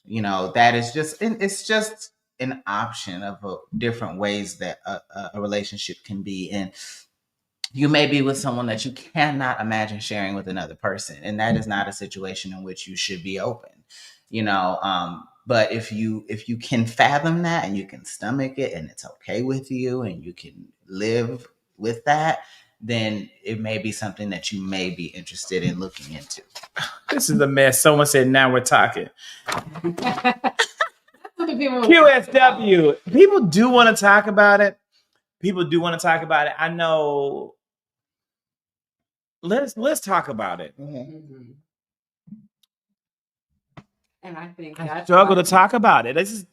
C: that is it's just an option of different ways that a relationship can be. And you may be with someone that you cannot imagine sharing with another person, and that is not a situation in which you should be open. But if you can fathom that and you can stomach it and it's okay with you and you can live with that, then it may be something that you may be interested in looking into.
A: This is a mess. Someone said, now we're talking. QSW. People do want to talk about it. I know. Let's talk about it.
B: Mm-hmm. And I think
A: I struggle to talk about it. This is,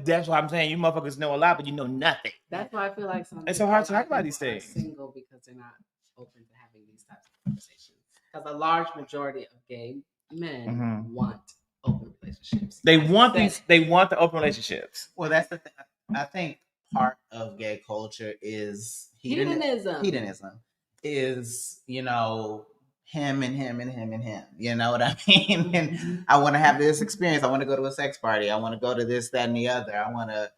A: that's why I'm saying you motherfuckers know a lot, but you know nothing.
B: That's why I feel like
A: it's so hard to talk about these things.
B: Single because they're not open to having these types of conversations. Because a large majority of gay men want open relationships.
A: They want the open relationships.
C: Well, that's the thing. I think part of gay culture is hedonism is, him and him and him and him. You know what I mean? And I want to have this experience. I want to go to a sex party. I want to go to this, that, and the other. I want to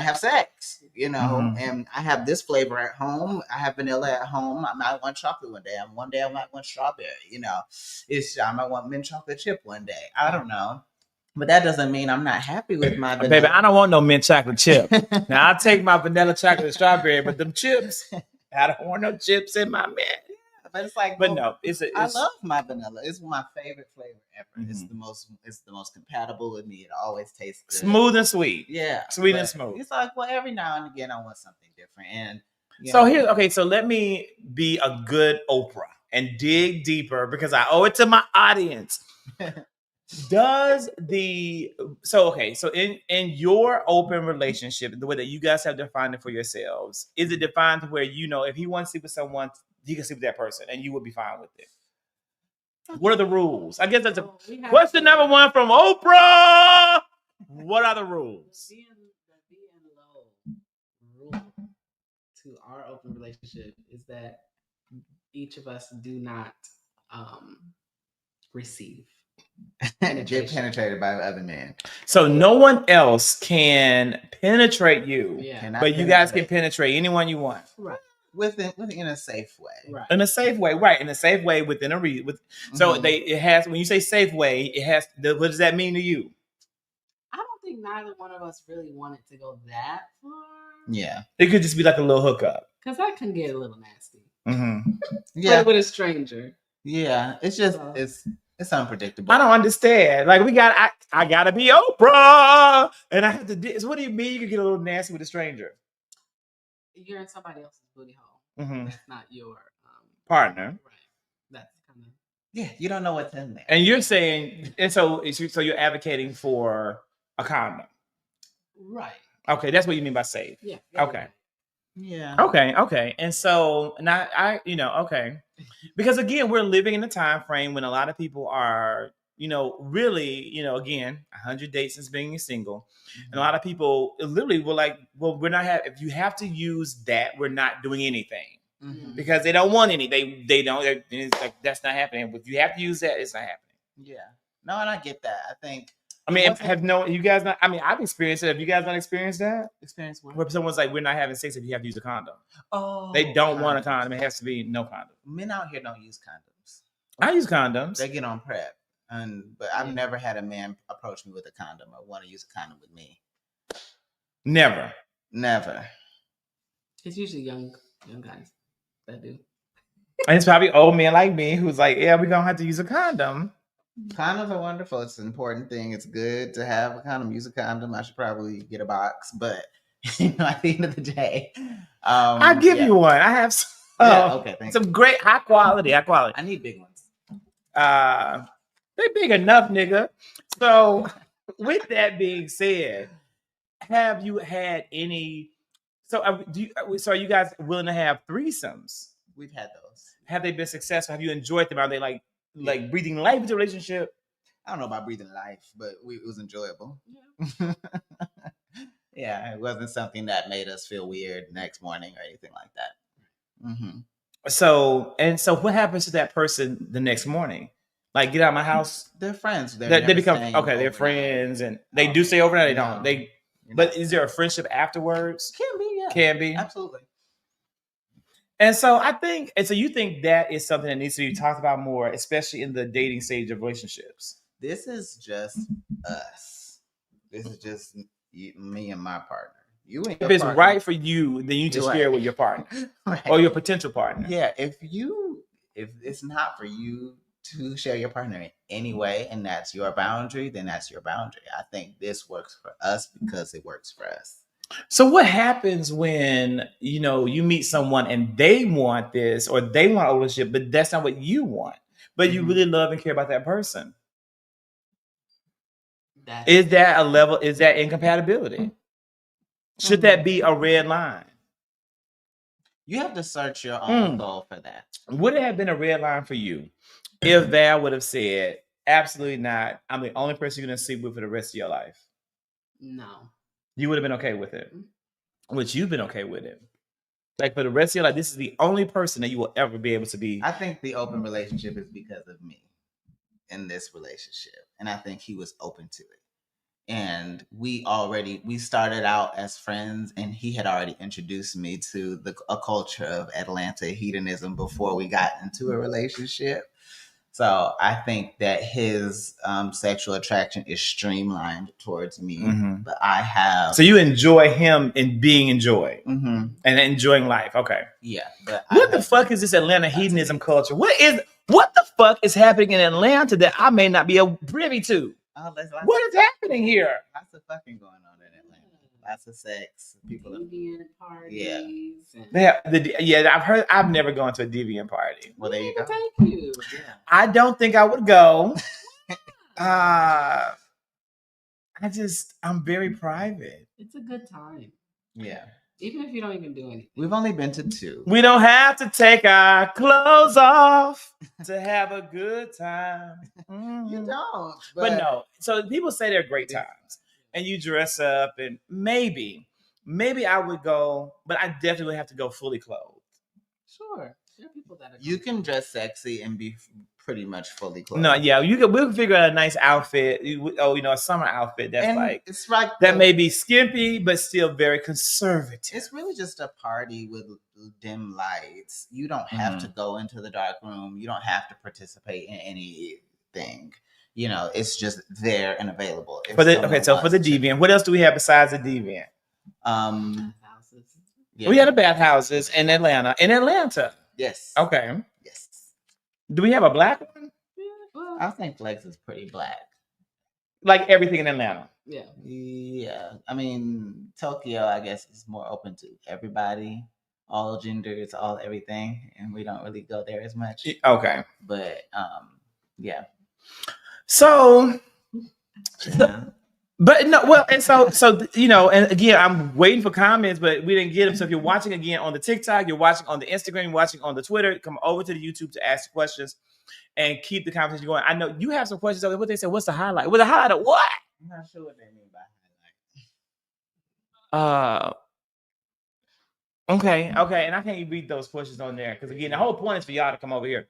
C: have sex, and I have this flavor at home. I have vanilla at home. I might want chocolate one day. One day I might want strawberry, I might want mint chocolate chip one day. I don't know. But that doesn't mean I'm not happy with my vanilla.
A: Baby, I don't want no mint chocolate chip. Now, I'll take my vanilla chocolate and strawberry, but them chips, I don't want no chips in my mint.
C: But it's like, I love my vanilla. It's my favorite flavor ever. Mm-hmm. It's the most compatible with me. It always tastes good.
A: Smooth and sweet.
C: Yeah.
A: Sweet and smooth.
C: It's like, well, every now and again I want something different. And
A: so let me be a good Oprah and dig deeper because I owe it to my audience. So in your open relationship, the way that you guys have defined it for yourselves, is it defined to where if he wants to sleep with someone, he can sleep with that person and you will be fine with it? What are the rules? I guess that's question number one from Oprah. What are the rules?
B: The rule to our open relationship is that each of us do not receive.
C: Get penetrated by other men.
A: So no one else can penetrate you, but you guys can penetrate anyone you want.
B: Right.
C: Within a safe way.
B: Right.
A: In a safe way, right? In a safe way within a So it has. When you say safe way, it has. What does that mean to you?
B: I don't think neither one of us really wanted to go that far.
C: Yeah.
A: It could just be like a little hookup.
B: Because that can get a little nasty.
A: Mm-hmm.
C: Yeah.
B: With a stranger.
C: Yeah. It's just it's unpredictable.
A: I don't understand. Like I gotta be Oprah, and I have to do. So what do you mean you can get a little nasty with a stranger?
B: You're in somebody else's booty hole.
A: Mm-hmm.
B: That's not your
A: partner.
B: Right. That's kind of.
C: Yeah, you don't know what's in there.
A: And you're saying, and so you're advocating for a condom.
B: Right.
A: Okay, that's what you mean by safe.
B: Yeah.
A: Okay.
C: Yeah.
A: Okay. And so now okay. Because again, we're living in a time frame when a lot of people are, really, again, 100 days since being single. Mm-hmm. And a lot of people literally were like, well, if you have to use that, we're not doing anything. Mm-hmm. Because they don't want any. They don't. It's like, that's not happening. If you have to use that, it's not happening.
C: Yeah. No, and I get that. I think.
A: I mean, you guys not? I mean, I've experienced it. Have you guys not experienced that?
C: Experienced what?
A: Where someone's like, we're not having sex if you have to use a condom.
C: Oh.
A: They don't want a condom. It has to be no condom.
C: Men out here don't use condoms.
A: I use condoms.
C: They get on PrEP, but I've never had a man approach me with a condom or want to use a condom with me.
A: Never.
B: It's usually young guys that do.
A: And it's probably old men like me who's like, yeah, we're gonna have to use a condom.
C: Condoms are wonderful. It's an important thing. It's good to have a condom. Use a condom. I should probably get a box, but at the end of the day,
A: I'll give you one. I have some great high quality.
C: I need big ones.
A: They big enough, nigga. So, with that being said, have you had any? So, are you guys willing to have threesomes?
C: We've had those. Have
A: they been successful? Have you enjoyed them? Are they like breathing life into the relationship?
C: I don't know about breathing life, but it was enjoyable. Yeah. Yeah, it wasn't something that made us feel weird next morning or anything like that. Mm-hmm.
A: So what happens to that person the next morning? Like, get out of my house.
C: They're friends.
A: They become they're friends, and they do stay overnight. They don't. But is there a friendship afterwards?
C: Can be, yeah.
A: Can be,
C: absolutely.
A: And so you think that is something that needs to be talked about more, especially in the dating stage of relationships.
C: This is just us. This is just me and my partner.
A: If it's right for you, then you just share it with your partner or your potential partner.
C: Yeah, if it's not for you to share your partner in any way, and that's your boundary, then that's your boundary. I think this works for us because it works for us.
A: So what happens when, you meet someone and they want this or they want ownership, but that's not what you want, but you really love and care about that person? Is that incompatibility? Should that be a red line?
C: You have to search your own soul for that.
A: Would it have been a red line for you if Val would have said, absolutely not, I'm the only person you're going to sleep with for the rest of your life?
B: No.
A: You would have been okay with it. Which you've been okay with it. Like, for the rest of your life, this is the only person that you will ever be able to be.
C: I think the open relationship is because of me in this relationship. And I think he was open to it. And we started out as friends, and he had already introduced me to a culture of Atlanta hedonism before we got into a relationship. So I think that his sexual attraction is streamlined towards me, but I have.
A: So you enjoy him and being enjoyed and enjoying life. Okay.
C: Yeah. But
A: what the fuck is this Atlanta hedonism culture? What the fuck is happening in Atlanta that I may not be privy to? What is happening here?
C: Lots of fucking going on in Atlanta. Lots of sex. People
B: deviant parties.
A: Yeah. I've never gone to a deviant party.
C: Well, there you go.
B: Thank you. Yeah.
A: I don't think I would go. I'm very private.
B: It's a good time.
C: Yeah.
B: Even if you don't even do anything.
C: We've only been to 2.
A: We don't have to take our clothes off to have a good time.
C: You don't.
A: But no. So people say they're great times. And you dress up, and maybe I would go, but I definitely have to go fully clothed.
B: Sure. There are people that are
C: you can dress sexy and be pretty much fully clothed.
A: No, yeah, we'll figure out a nice outfit. A summer outfit that's like
C: it's like
A: that may be skimpy but still very conservative.
C: It's really just a party with dim lights. You don't have to go into the dark room. You don't have to participate in anything. It's just there and available.
A: For the deviant, what else do we have besides the deviant?
B: Houses.
A: Yeah. We had a bathhouses in Atlanta. In Atlanta.
C: Yes.
A: Okay.
C: Yes.
A: Do we have a black one?
C: I think Flex is pretty black.
A: Like everything in Atlanta.
B: Yeah.
C: Yeah. I mean, Tokyo, I guess, is more open to everybody, all genders, all everything, and we don't really go there as much.
A: Okay.
C: But yeah.
A: So. Yeah. But no, well, and so and again, I'm waiting for comments, but we didn't get them. So if you're watching again on the TikTok, you're watching on the Instagram, you're watching on the Twitter, come over to the YouTube to ask questions and keep the conversation going. I know you have some questions over there. What they said, what's the highlight? Well, the highlight of what?
C: I'm not sure what they mean by highlight.
A: Okay, and I can't even read those questions on there because again, the whole point is for y'all to come over here.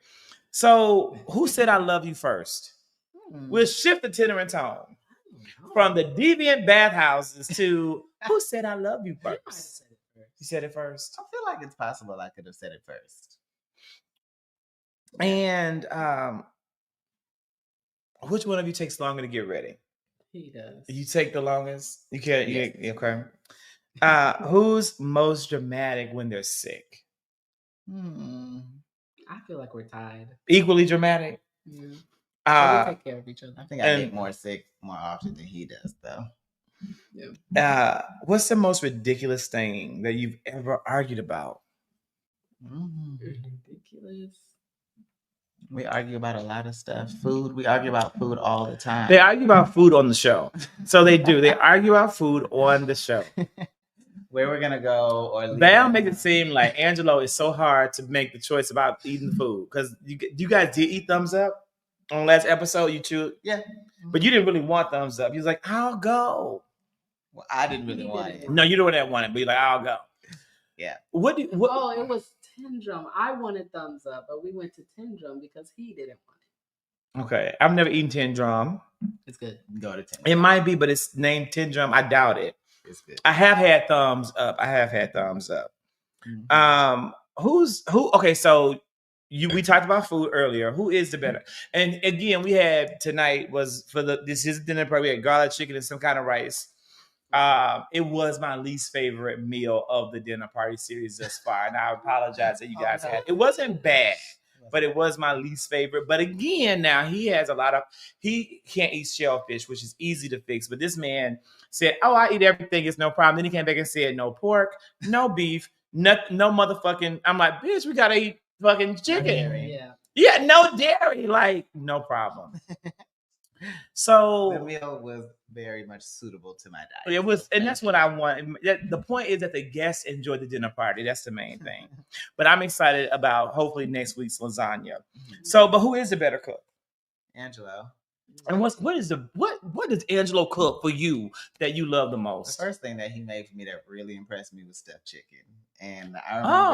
A: So, who said I love you first? We'll shift the tenor and tone from the deviant bathhouses to who said I love you first. You said it first.
C: I feel like it's possible I could have said it first.
A: And which one of you takes longer to get ready?
B: He does.
A: You take the longest. You can't. Yes. Okay. Who's most dramatic when they're sick?
B: I feel like we're tied.
A: Equally dramatic.
B: Yeah. We take care of each other.
C: I think I get more sick more often than he does, though.
B: Yeah.
A: What's the most ridiculous thing that you've ever argued about?
B: Ridiculous.
C: We argue about a lot of stuff. Food. We argue about food all the time.
A: They argue about food on the show. So they do. They argue about food on the show.
C: Where we're gonna go, or
A: Val makes it seem like Angelo is so hard to make the choice about eating food because you guys did eat thumbs up on last episode. You two,
C: yeah,
A: but you didn't really want thumbs up. You was like, "I'll go."
C: Well, I didn't really want it.
A: No, you don't want it, but you're like, "I'll go."
C: Yeah.
B: What? Oh, it was Tendrum. I wanted thumbs up, but we went to Tendrum because he didn't want it.
A: Okay, I've never eaten Tendrum.
B: It's good.
C: Go to Tendrum.
A: It might be, but it's named Tendrum. I doubt it.
C: It's good.
A: I have had thumbs up. Okay, so we talked about food earlier. Who is the better? And again, we had tonight was this is dinner party. We had garlic chicken and some kind of rice. It was my least favorite meal of the dinner party series thus far, and I apologize that you guys had. It wasn't bad, but it was my least favorite. But again, now he can't eat shellfish, which is easy to fix. But this man said, "Oh, I eat everything. It's no problem." Then he came back and said, "No pork, no beef, no motherfucking." I'm like, "Bitch, we gotta eat fucking chicken." Yeah, no dairy. Like, no problem. So
C: the meal was very much suitable to my diet.
A: It was, and that's what I want. The point is that the guests enjoyed the dinner party. That's the main thing. But I'm excited about hopefully next week's lasagna. So, but who is the better cook?
C: Angelo.
A: And what does Angelo cook for you that you love the most?
C: The first thing that he made for me that really impressed me was stuffed chicken. And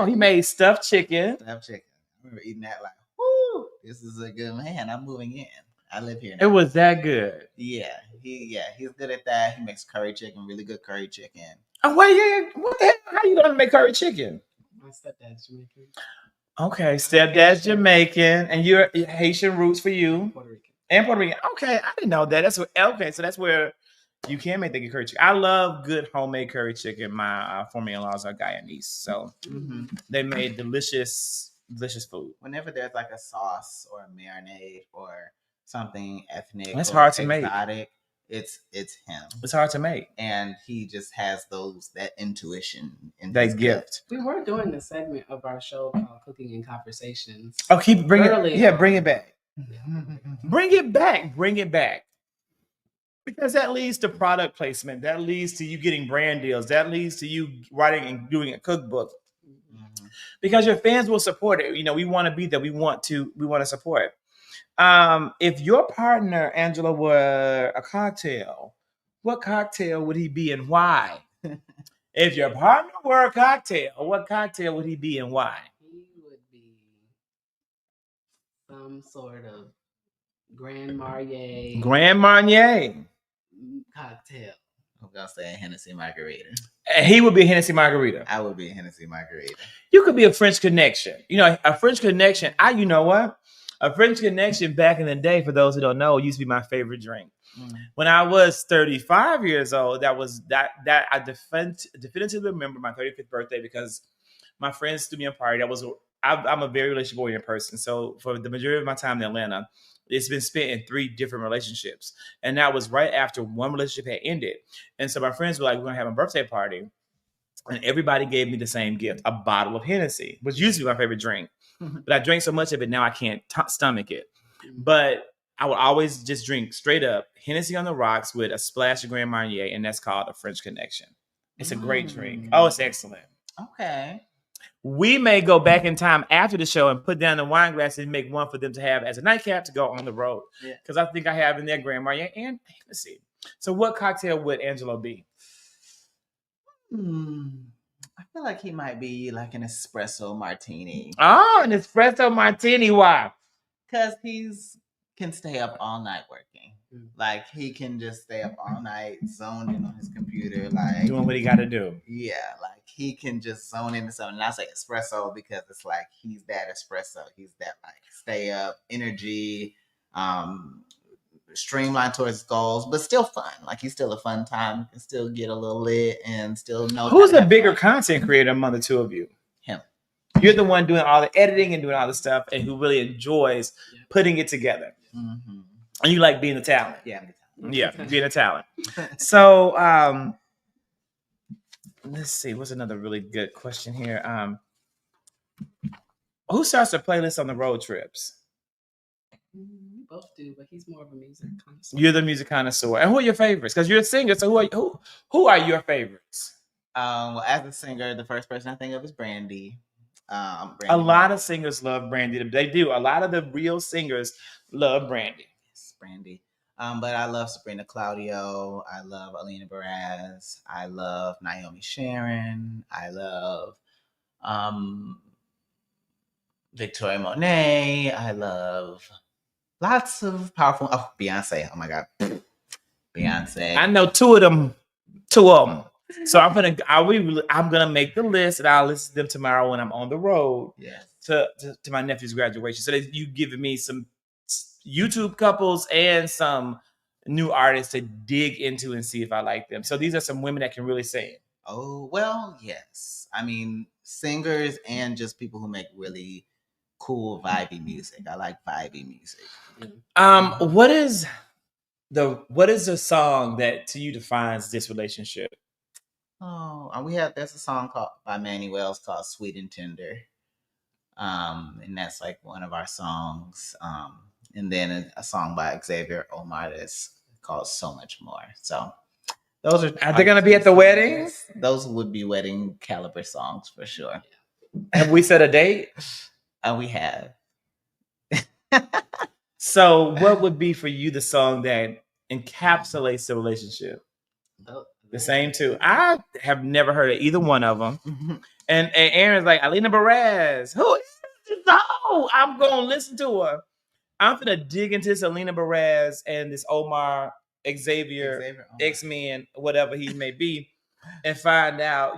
A: he made stuffed chicken.
C: Stuffed chicken. I remember eating that like, whoo, this is a good man. I'm moving in. I live here now.
A: It was that good.
C: Yeah, he's good at that. He makes curry chicken, really good curry chicken.
A: Oh wait, what the hell? How you gonna make curry chicken?
B: My stepdad's Jamaican.
A: Okay, stepdad's Jamaican, and you're Haitian roots for you.
B: Puerto Rican.
A: And Puerto Rican. Okay, I didn't know that. So that's where you can make the good curry chicken. I love good homemade curry chicken. My former in-laws are Guyanese, so they made delicious food.
C: Whenever there's like a sauce or a marinade or something ethnic,
A: it's hard to
C: exotic,
A: make.
C: It's him.
A: It's hard to make,
C: and he just has that intuition and
A: that gift.
B: We were doing a segment of our show called Cooking and Conversations.
A: Oh, bring it back. Yeah, bring it back. Bring it back. Because that leads to product placement. That leads to you getting brand deals. That leads to you writing and doing a cookbook. Because your fans will support it. We want to be there. We want to support. If your partner, Angela, were a cocktail, what cocktail would he be and why? If your partner were a cocktail, what cocktail would he be and why?
B: He would be some sort of Grand Marnier
A: Grand Marnier.
B: cocktail.
C: I'm gonna say a Hennessy margarita.
A: And he would be a Hennessy margarita.
C: I would be a Hennessy margarita.
A: You could be a French Connection. You know, a French Connection. You know what? A French Connection back in the day, for those who don't know, used to be my favorite drink. When I was 35 years old, that I definitively remember my 35th birthday because my friends threw me a party. I'm a very relationship oriented person. So for the majority of my time in Atlanta, it's been spent in 3 different relationships. And that was right after one relationship had ended. And so my friends were like, we're going to have a birthday party. And everybody gave me the same gift, a bottle of Hennessy, which used to be my favorite drink. But I drank so much of it, now I can't stomach it. But I would always just drink straight up Hennessy on the rocks with a splash of Grand Marnier, and that's called a French Connection. It's a great drink. Oh, it's excellent.
C: Okay.
A: We may go back in time after the show and put down the wine glasses and make one for them to have as a nightcap to go on the road. Because I think I have in there Grand Marnier and Hennessy. So what cocktail would Angelo be?
C: I feel like he might be like an espresso martini.
A: Oh, an espresso martini. Why?
C: Because can stay up all night working. Like he can just stay up all night, zoned in on his computer, like
A: doing what he got to do.
C: Yeah, like he can just zone into something. And I say espresso because it's like he's that espresso. He's that like stay up energy, streamlined towards his goals, but still fun. Like he's still a fun time. Can still get a little lit and still know.
A: Who's the bigger content creator among the two of you?
C: Him.
A: You're the one doing all the editing and doing all the stuff, and who really enjoys putting it together.
C: Mm-hmm.
A: And you like being a talent.
C: Yeah,
A: being a talent. So let's see. What's another really good question here? Who starts a playlist on the road trips?
B: We both do, but he's more of a music connoisseur.
A: You're the music connoisseur. And who are your favorites? Because you're a singer, so who are your favorites?
C: Well, as a singer, the first person I think of is Brandy.
A: Brandy. A lot of singers love Brandy. They do. A lot of the real singers love Brandy.
C: Yes, Brandy. But I love Sabrina Claudio. I love Alina Baraz. I love Naomi Sharon. I love Victoria Monet. I love lots of powerful. Oh, Beyonce. Oh my God, Beyonce.
A: I know two of them. So I'm gonna make the list and I'll listen to them tomorrow when I'm on the road.
C: Yes.
A: To my nephew's graduation. So that you giving me some YouTube couples and some new artists to dig into and see if I like them. So these are some women that can really sing.
C: Oh, well, yes. I mean, singers and just people who make really cool vibey music. I like vibey music.
A: What is the song that to you defines this relationship?
C: Oh, there's a song by Manny Wells called Sweet and Tender. And that's like one of our songs. And then a song by Xavier Omar that's called So Much More. So those are
A: they gonna be at the wedding?
C: Those would be wedding caliber songs for sure.
A: Have we set a date?
C: We have.
A: So what would be for you the song that encapsulates the relationship? The same too. I have never heard of either one of them. And Aaron's like, Alina Baraz. Who is this? Oh, I'm gonna listen to her. I'm gonna dig into this Alina Baraz and this Omar Xavier X-Men, whatever he may be, and find out,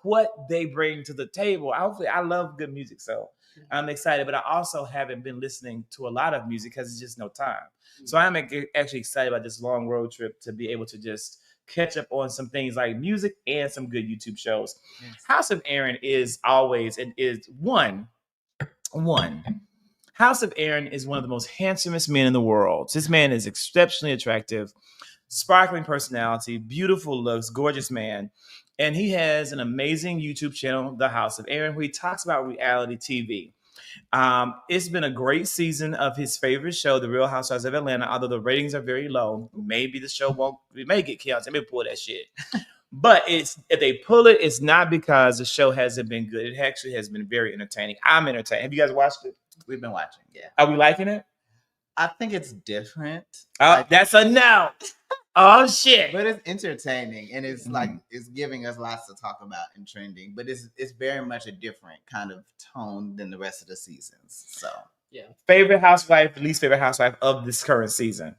A: what they bring to the table. I love good music, so I'm excited. But I also haven't been listening to a lot of music because it's just no time. So I'm actually excited about this long road trip to be able to just catch up on some things like music and some good YouTube shows. Yes. House of Aaron is always and is one. House of Aaron is one of the most handsomest men in the world. This man is exceptionally attractive, sparkling personality, beautiful looks, gorgeous man. And he has an amazing YouTube channel, The House of Aaron, where he talks about reality TV. It's been a great season of his favorite show, The Real Housewives of Atlanta, although the ratings are very low. Maybe the show may get canceled. Maybe pull that shit. But if they pull it, it's not because the show hasn't been good. It actually has been very entertaining. I'm entertained. Have you guys watched it?
C: We've been watching, yeah.
A: Are we liking it?
C: I think it's different.
A: That's a no. Oh shit!
C: But it's entertaining, and it's like it's giving us lots to talk about and trending. But it's very much a different kind of tone than the rest of the seasons. So
B: Yeah.
A: Favorite housewife, least favorite housewife of this current season.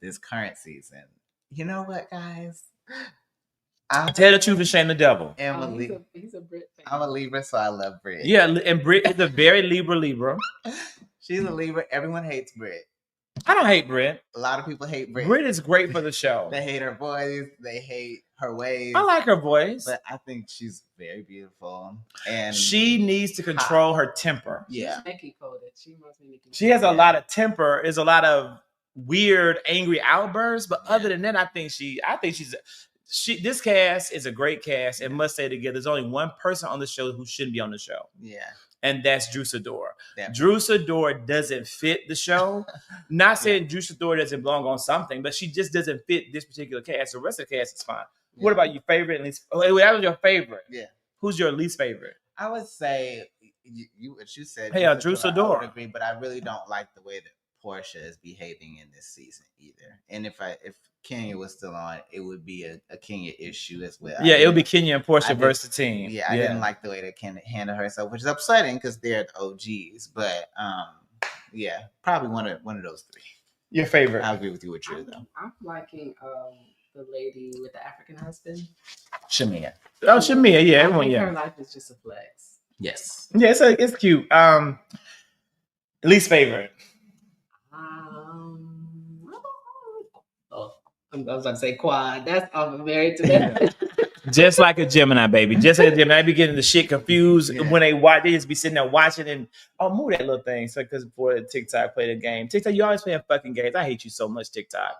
C: You know what, guys?
A: Tell the truth and shame the devil.
B: He's a Brit fan.
C: I'm a Libra, so I love Brit.
A: Yeah, and Brit is a very Libra.
C: She's a Libra. Everyone hates Brit.
A: I don't hate Brit.
C: A lot of people hate Brit.
A: Brit is great for the show.
C: They hate her voice. They hate her ways.
A: I like her voice.
C: But I think she's very beautiful. And
A: she needs to control her temper.
B: Yeah. She's Nicki coded. She must be Nicki.
A: She has a lot of temper. There's a lot of weird, angry outbursts. But other than that, I think she's this cast is a great cast and must stay together. There's only one person on the show who shouldn't be on the show.
C: Yeah.
A: And that's Drew Sidor. Drew Sidor doesn't fit the show. Not saying Drew Sidor doesn't belong on something, but she just doesn't fit this particular cast. The rest of the cast is fine. Yeah. What about your favorite and least? Oh, that was your favorite.
C: Yeah.
A: Who's your least favorite?
C: I would say what you said.
A: Hey, Drew Sidor.
C: I would agree, but I really don't like the way that Portia is behaving in this season either. And if Kenya was still on, it would be a Kenya issue as well.
A: Yeah, it would be Kenya and Portia versus the team.
C: Yeah, I didn't like the way that Kenya handled herself, which is upsetting because they're the OGs. But yeah, probably one of those three.
A: Your favorite?
C: I agree with you with Drew though.
B: I'm liking the lady with the African husband,
C: Shamia.
A: Oh, Shamia, yeah, everyone, yeah.
B: Her life is just a flex.
C: Yes.
A: Yeah, it's cute. Least favorite.
B: I was about to say Quad. I'm married to that.
A: Just like a Gemini, baby. Just like a Gemini. I be getting the shit confused when they watch. They just be sitting there watching and move that little thing. So because before TikTok play the game, TikTok, you always playing fucking games. I hate you so much, TikTok.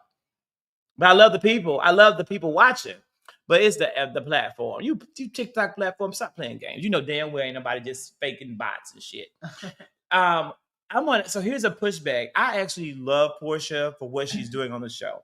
A: But I love the people. I love the people watching. But it's the platform. You TikTok platform. Stop playing games. You know damn well ain't nobody just faking bots and shit. So here's a pushback. I actually love Portia for what she's doing on the show.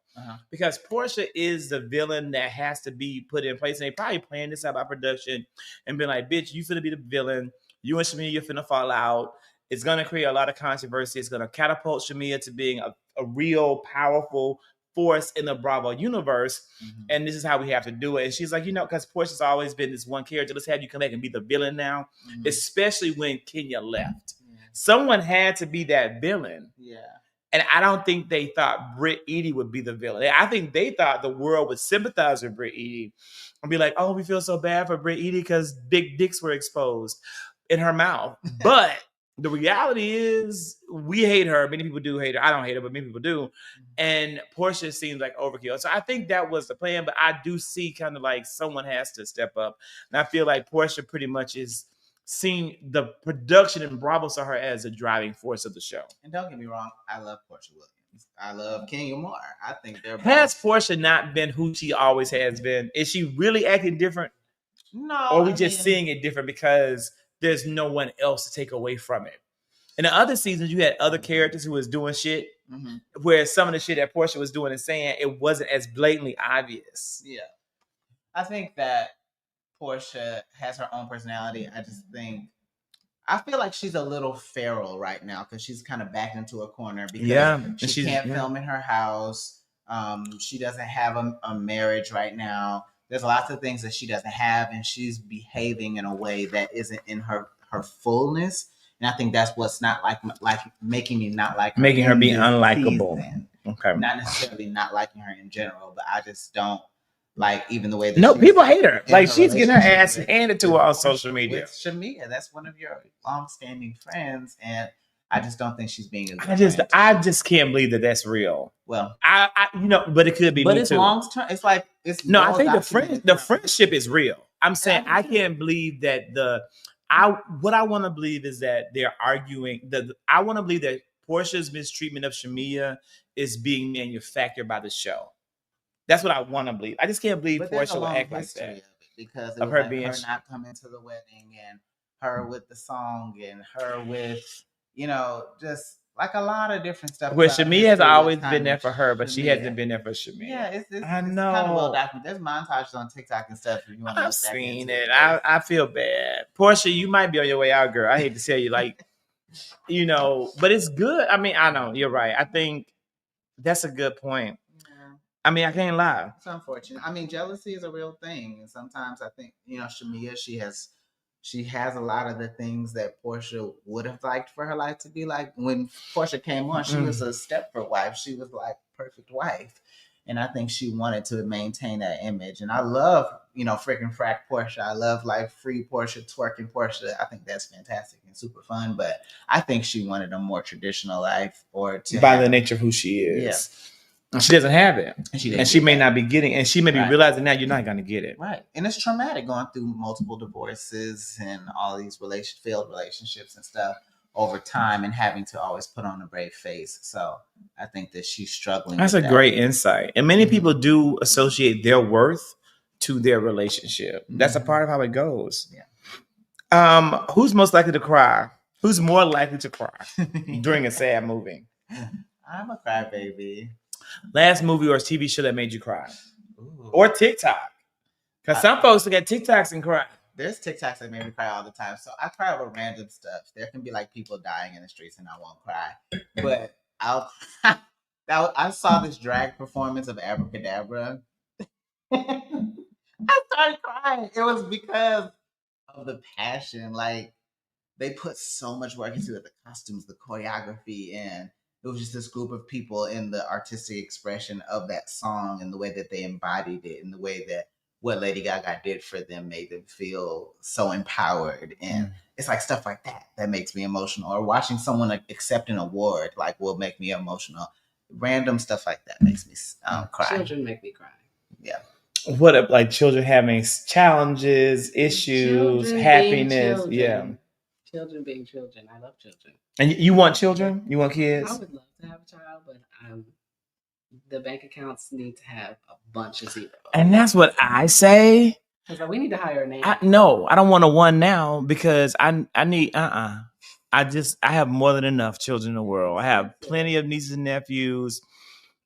A: Because Portia is the villain that has to be put in place. And they probably planned this out by production and been like, bitch, you finna be the villain. You and Shamia, you're finna fall out. It's gonna create a lot of controversy. It's gonna catapult Shamia to being a real powerful force in the Bravo universe. And this is how we have to do it. And she's like, because Portia's always been this one character. Let's have you come back and be the villain now. Especially when Kenya left. Someone had to be that villain. Yeah. And I don't think they thought Britt Eady would be the villain. I think they thought the world would sympathize with Britt Eady and be like, oh, we feel so bad for Britt Eady because big dicks were exposed in her mouth. But the reality is we hate her. Many people do hate her. I don't hate her, but many people do. And Portia seems like overkill. So I think that was the plan. But I do see kind of like someone has to step up. And I feel like Portia pretty much is seeing the production and Bravo saw her as a driving force of the show.
C: And don't get me wrong, I love Portia Williams. I love Kenya Moore. I think they're
A: Has Portia not been who she always has been? Is she really acting different?
C: No.
A: Or are we just seeing it different because there's no one else to take away from it? In the other seasons, you had other characters who was doing shit, where some of the shit that Portia was doing and saying, it wasn't as blatantly obvious.
C: Yeah. I think that Portia has her own personality. I feel like she's a little feral right now because she's kind of backed into a corner because she can't film in her house. She doesn't have a marriage right now. There's lots of things that she doesn't have, and she's behaving in a way that isn't in her fullness. And I think that's what's not like making me not like her.
A: Making her be unlikable.
C: Okay. Not necessarily not liking her in general, but I just don't like even the way that
A: people hate her. Like she's getting her ass handed to her on social media.
C: With Shamia, that's one of your long-standing friends, and I just don't think she's being.
A: I just can't believe that that's real.
C: Well,
A: I but it could be.
C: But
A: me
C: it's
A: too.
C: long term. It's like it's
A: no. I think the friendship is real. I'm saying I can't believe that what I want to believe is that they're arguing. I want to believe that Portia's mistreatment of Shamia is being manufactured by the show. That's what I want to believe. I just can't believe Portia will act like that.
C: Because of her not coming to the wedding and her with the song and her with, just like a lot of different stuff.
A: Well, Shamia has always been there for her, but she hasn't been there for Shamia.
C: Yeah, it's
A: I know.
C: Kind of well documented. There's montages on TikTok and stuff. If you want to
A: I've seen it. I feel bad. Portia, you might be on your way out, girl. I hate to tell you, but it's good. I mean, I know you're right. I think that's a good point. I mean, I can't lie.
C: It's unfortunate. I mean, jealousy is a real thing. And sometimes I think, Shamia, She has a lot of the things that Portia would have liked for her life to be like. When Portia came on, she was a Stepford wife. She was like perfect wife. And I think she wanted to maintain that image. And I love, freaking frack Portia. I love like free Portia, twerking Portia. I think that's fantastic and super fun. But I think she wanted a more traditional life, or to
A: by the nature of who she is.
C: Yeah.
A: And she doesn't have it. And she may not be getting, and she may be realizing now you're not going to get it.
C: Right. And it's traumatic going through multiple divorces and all these failed relationships and stuff over time, and having to always put on a brave face. So I think that she's struggling.
A: That's a great insight. And many people do associate their worth to their relationship. That's a part of how it goes.
C: Yeah.
A: Who's most likely to cry? Who's more likely to cry during a sad movie?
C: I'm a crybaby.
A: Last movie or TV show that made you cry? Ooh. Or TikTok? Because some folks look at TikToks and cry.
C: There's TikToks that make me cry all the time. So I cry over random stuff. There can be like people dying in the streets and I won't cry. But I saw this drag performance of Abracadabra. I started crying. It was because of the passion. Like, they put so much work into it, the costumes, the choreography, and it was just this group of people in the artistic expression of that song and the way that they embodied it and the way that what Lady Gaga did for them made them feel so empowered. And it's like stuff like that makes me emotional. Or watching someone accept an award will make me emotional. Random stuff like that makes me cry.
B: Children make me cry.
C: Yeah.
A: What if like children having challenges, issues, happiness? Yeah.
B: Children being children. I love children.
A: And you want children? You want kids?
B: I would love to have a child, but the bank accounts need to have a bunch of zeros.
A: And that's what I say.
B: Because we need to hire a nanny.
A: No, I don't want a one now because I need I have more than enough children in the world. I have plenty of nieces and nephews.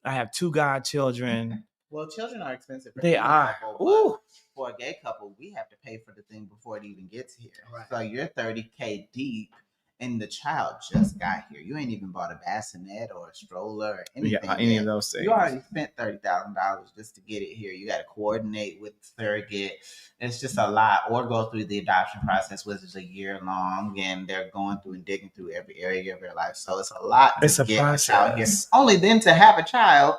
A: I have 2 godchildren.
C: Well, children are expensive.
A: They are. Ooh.
C: For a gay couple, we have to pay for the thing before it even gets here.
B: Right.
C: So you're $30K deep, and the child just got here. You ain't even bought a bassinet or a stroller or anything.
A: Yeah, any of those things.
C: You already spent $30,000 just to get it here. You got to coordinate with the surrogate. It's just a lot. Or go through the adoption process, which is a year long, and they're going through and digging through every area of their life. So it's a lot.
A: It's a process.
C: Out here. Only then to have a child.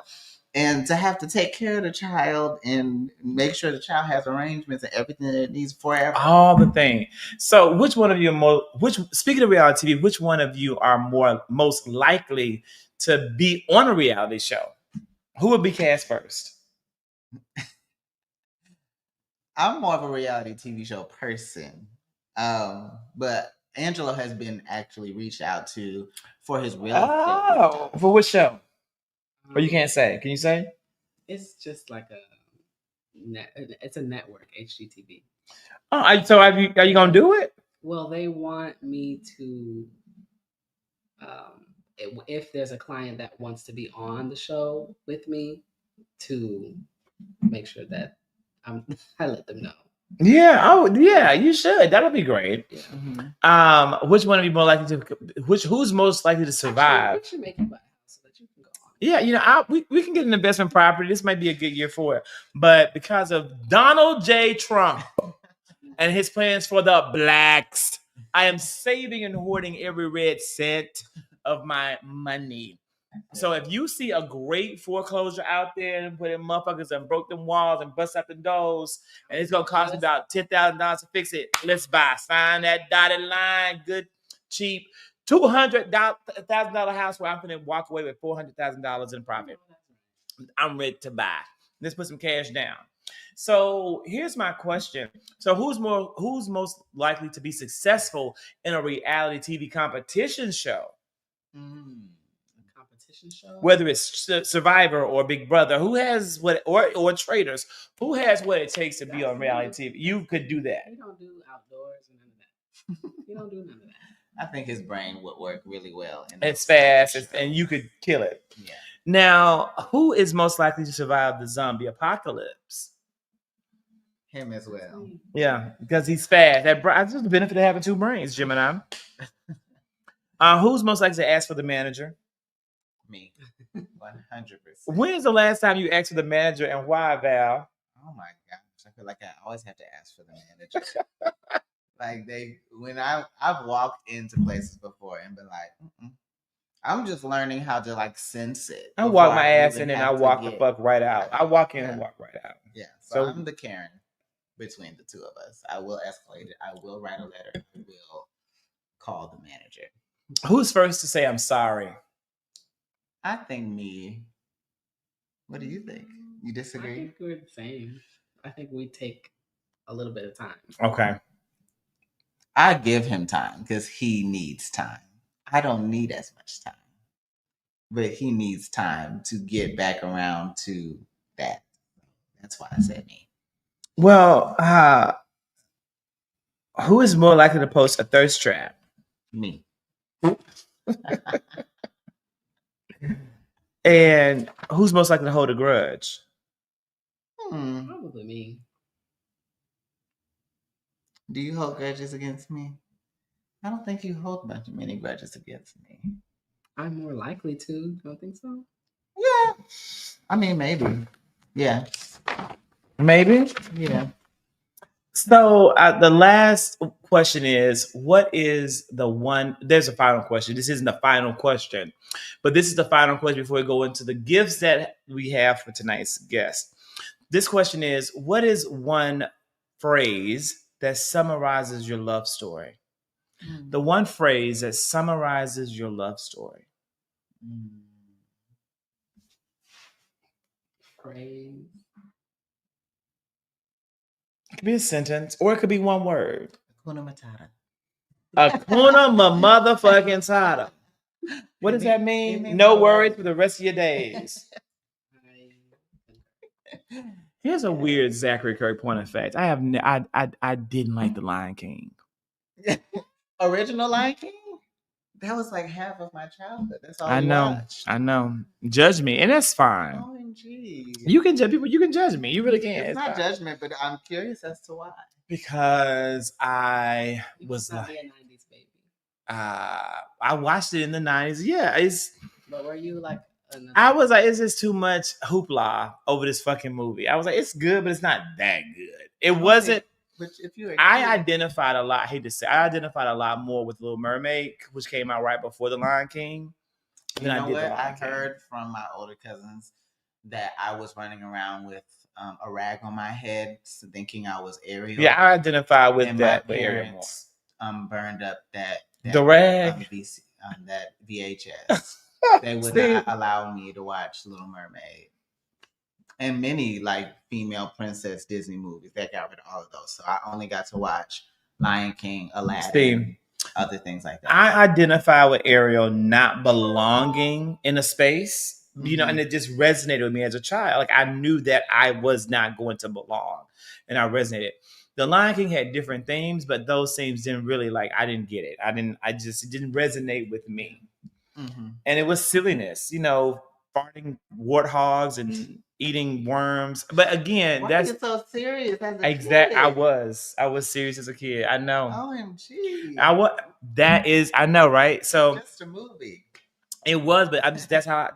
C: And to have to take care of the child and make sure the child has arrangements and everything that it needs forever.
A: All the thing. So, which one of you speaking of reality TV, which one of you are most likely to be on a reality show? Who would be cast first?
C: I'm more of a reality TV show person, but Angelo has been actually reached out to for his real estate.
A: Oh, for which show? Or you can't say. Can you say?
B: It's just like it's a network, HGTV.
A: Oh, so are you gonna do it?
B: Well, they want me to, if there's a client that wants to be on the show with me, to make sure that I let them know.
A: Yeah. Oh, yeah. You should. That'll be great.
B: Yeah.
A: Mm-hmm. Which one of you more likely to? Who's most likely to survive?
B: Actually, we should make you buy a house so that you can go on.
A: Yeah, we can get an investment property. This might be a good year for it, but because of Donald J. Trump and his plans for the blacks, I am saving and hoarding every red cent of my money. So if you see a great foreclosure out there and put in motherfuckers and broke them walls and bust out the doors, and it's gonna cost me about $10,000 to fix it, let's buy. Sign that dotted line, good, cheap, $200,000 house where I'm gonna walk away with $400,000 in profit. I'm ready to buy. Let's put some cash down. So here's my question. So who's most likely to be successful in a reality TV competition show?
B: Competition show?
A: Whether it's Survivor or Big Brother, who has what, or Traders, who has what it takes to be on reality TV? You could do that.
B: We don't do outdoors and none of that. We don't do none of that.
C: I think his brain would work really well.
A: It's fast, and you could kill it.
C: Yeah.
A: Now, who is most likely to survive the zombie apocalypse?
C: Him as well.
A: Yeah, because he's fast. That's the benefit of having 2 brains, Gemini. Who's most likely to ask for the manager?
C: Me. 100%.
A: When is the last time you asked for the manager, and why, Val?
C: Oh my gosh. I feel like I always have to ask for the manager. Like when I've walked into places before and been like, mm-mm. I'm just learning how to like sense it.
A: I walk my ass in and I walk the fuck right out. I walk in and walk right out.
C: Yeah. So I'm the Karen between the two of us. I will escalate it. I will write a letter. I will call the manager.
A: Who's first to say I'm sorry?
C: I think me. What do you think? You disagree?
B: I think we're the same. I think we take a little bit of time.
A: Okay.
C: I give him time because he needs time. I don't need as much time. But he needs time to get back around to that. That's why I said me.
A: Well, who is more likely to post a thirst trap?
C: Me.
A: And who's most likely to hold a grudge?
B: Probably me.
C: Do you hold grudges against me? I don't think you hold many grudges against me.
B: I'm more likely to. Don't think so?
C: Yeah. I mean, maybe. Yeah.
A: Maybe.
C: Yeah.
A: So the last question is, what is the one? There's a final question. This isn't the final question, but this is the final question before we go into the gifts that we have for tonight's guest. This question is, what is one phrase that summarizes your love story? The one phrase that summarizes your love story.
B: Phrase.
A: It could be a sentence, or it could be one word.
C: Hakuna Matata.
A: Hakuna motherfucking Matata. What does that mean? No worries for the rest of your days. Here's a weird Zachary Kirk point of fact. I didn't like The Lion King.
C: Original Lion King? That was like half of my childhood. That's all
A: I know.
C: watched.
A: I know. Judge me, and that's fine.
C: OMG.
A: You can judge people. You can judge me. You really can.
C: It's not judgment, but I'm curious as to why.
A: Because I was
B: not
A: like,
B: be a 90s baby.
A: I watched it in the 90s. Yeah,
B: But were you like?
A: I was like, it's just too much hoopla over this fucking movie. I was like, it's good, but it's not that good. It wasn't.
C: But if you,
A: I identified a lot. I hate to say, I identified a lot more with Little Mermaid, which came out right before The Lion King.
C: You know what? I heard from my older cousins that I was running around with a rag on my head, thinking I was Ariel.
A: Yeah, I identified with
C: and
A: that.
C: My parents burned up that
A: the rag,
C: that VHS. They would not allow me to watch Little Mermaid and many like female princess Disney movies. They got rid of all of those, so I only got to watch Lion King, Aladdin, other things like that. I
A: identify with Ariel not belonging in a space, you know, and it just resonated with me as a child. Like I knew that I was not going to belong, and I resonated. The Lion King had different themes, but those themes didn't really I didn't get it. It didn't resonate with me. And it was silliness, you know, farting warthogs and eating worms. But again,
C: that's are you so serious as a
A: exact.
C: kid?
A: I was serious as a kid. I know.
C: OMG.
A: I know, right? So
C: it's just a movie.
A: It was, but that's how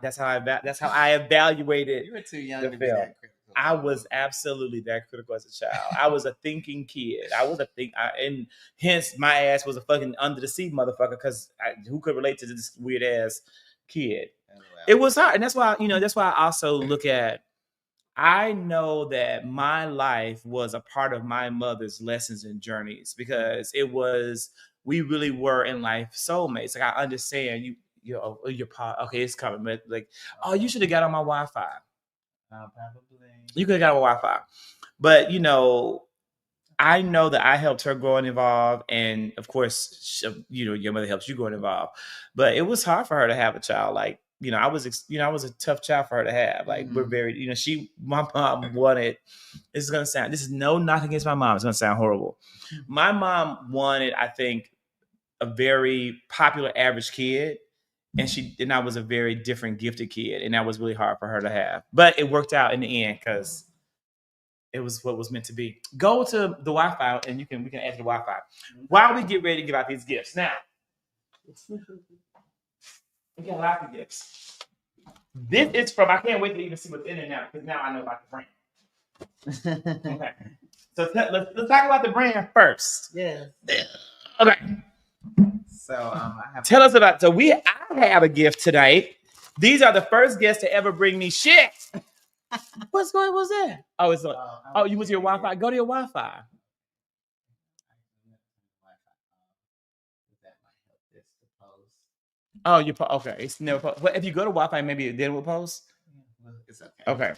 A: I evaluated.
C: You were too young to be that critical.
A: I was absolutely that critical as a child. I was a thinking kid. And hence my ass was a fucking under the sea motherfucker. Because who could relate to this weird ass kid? It was hard, and that's why I also look at. I know that my life was a part of my mother's lessons and journeys because we really were in life soulmates. Like I understand your part. Okay, it's coming, but you should have got on my Wi-Fi.
C: Probably.
A: You could have got on Wi-Fi, but I know that I helped her grow and evolve, and of course, your mother helps you grow and evolve. But it was hard for her to have a child. I was a tough child for her to have. We're very, my mom wanted. This is no knock against my mom. It's gonna sound horrible. My mom wanted, I think, a very popular average kid. And I was a very different gifted kid, and that was really hard for her to have. But it worked out in the end because it was what was meant to be. Go to the Wi-Fi, and we can add to the Wi-Fi while we get ready to give out these gifts. Now, we got lots of gifts. This is from. I can't wait to even see what's in it now because now I know about the brand. Okay, So let's talk about the brand first.
C: Yeah.
A: Okay.
C: So I have.
A: Tell us about. So I have a gift tonight. These are the first guests to ever bring me shit. What's that? Oh, it's you was your Wi-Fi. Go to your Wi-Fi. Oh, okay. It's never post. But if you go to Wi-Fi, maybe then we'll post.
C: It's okay.
A: Okay.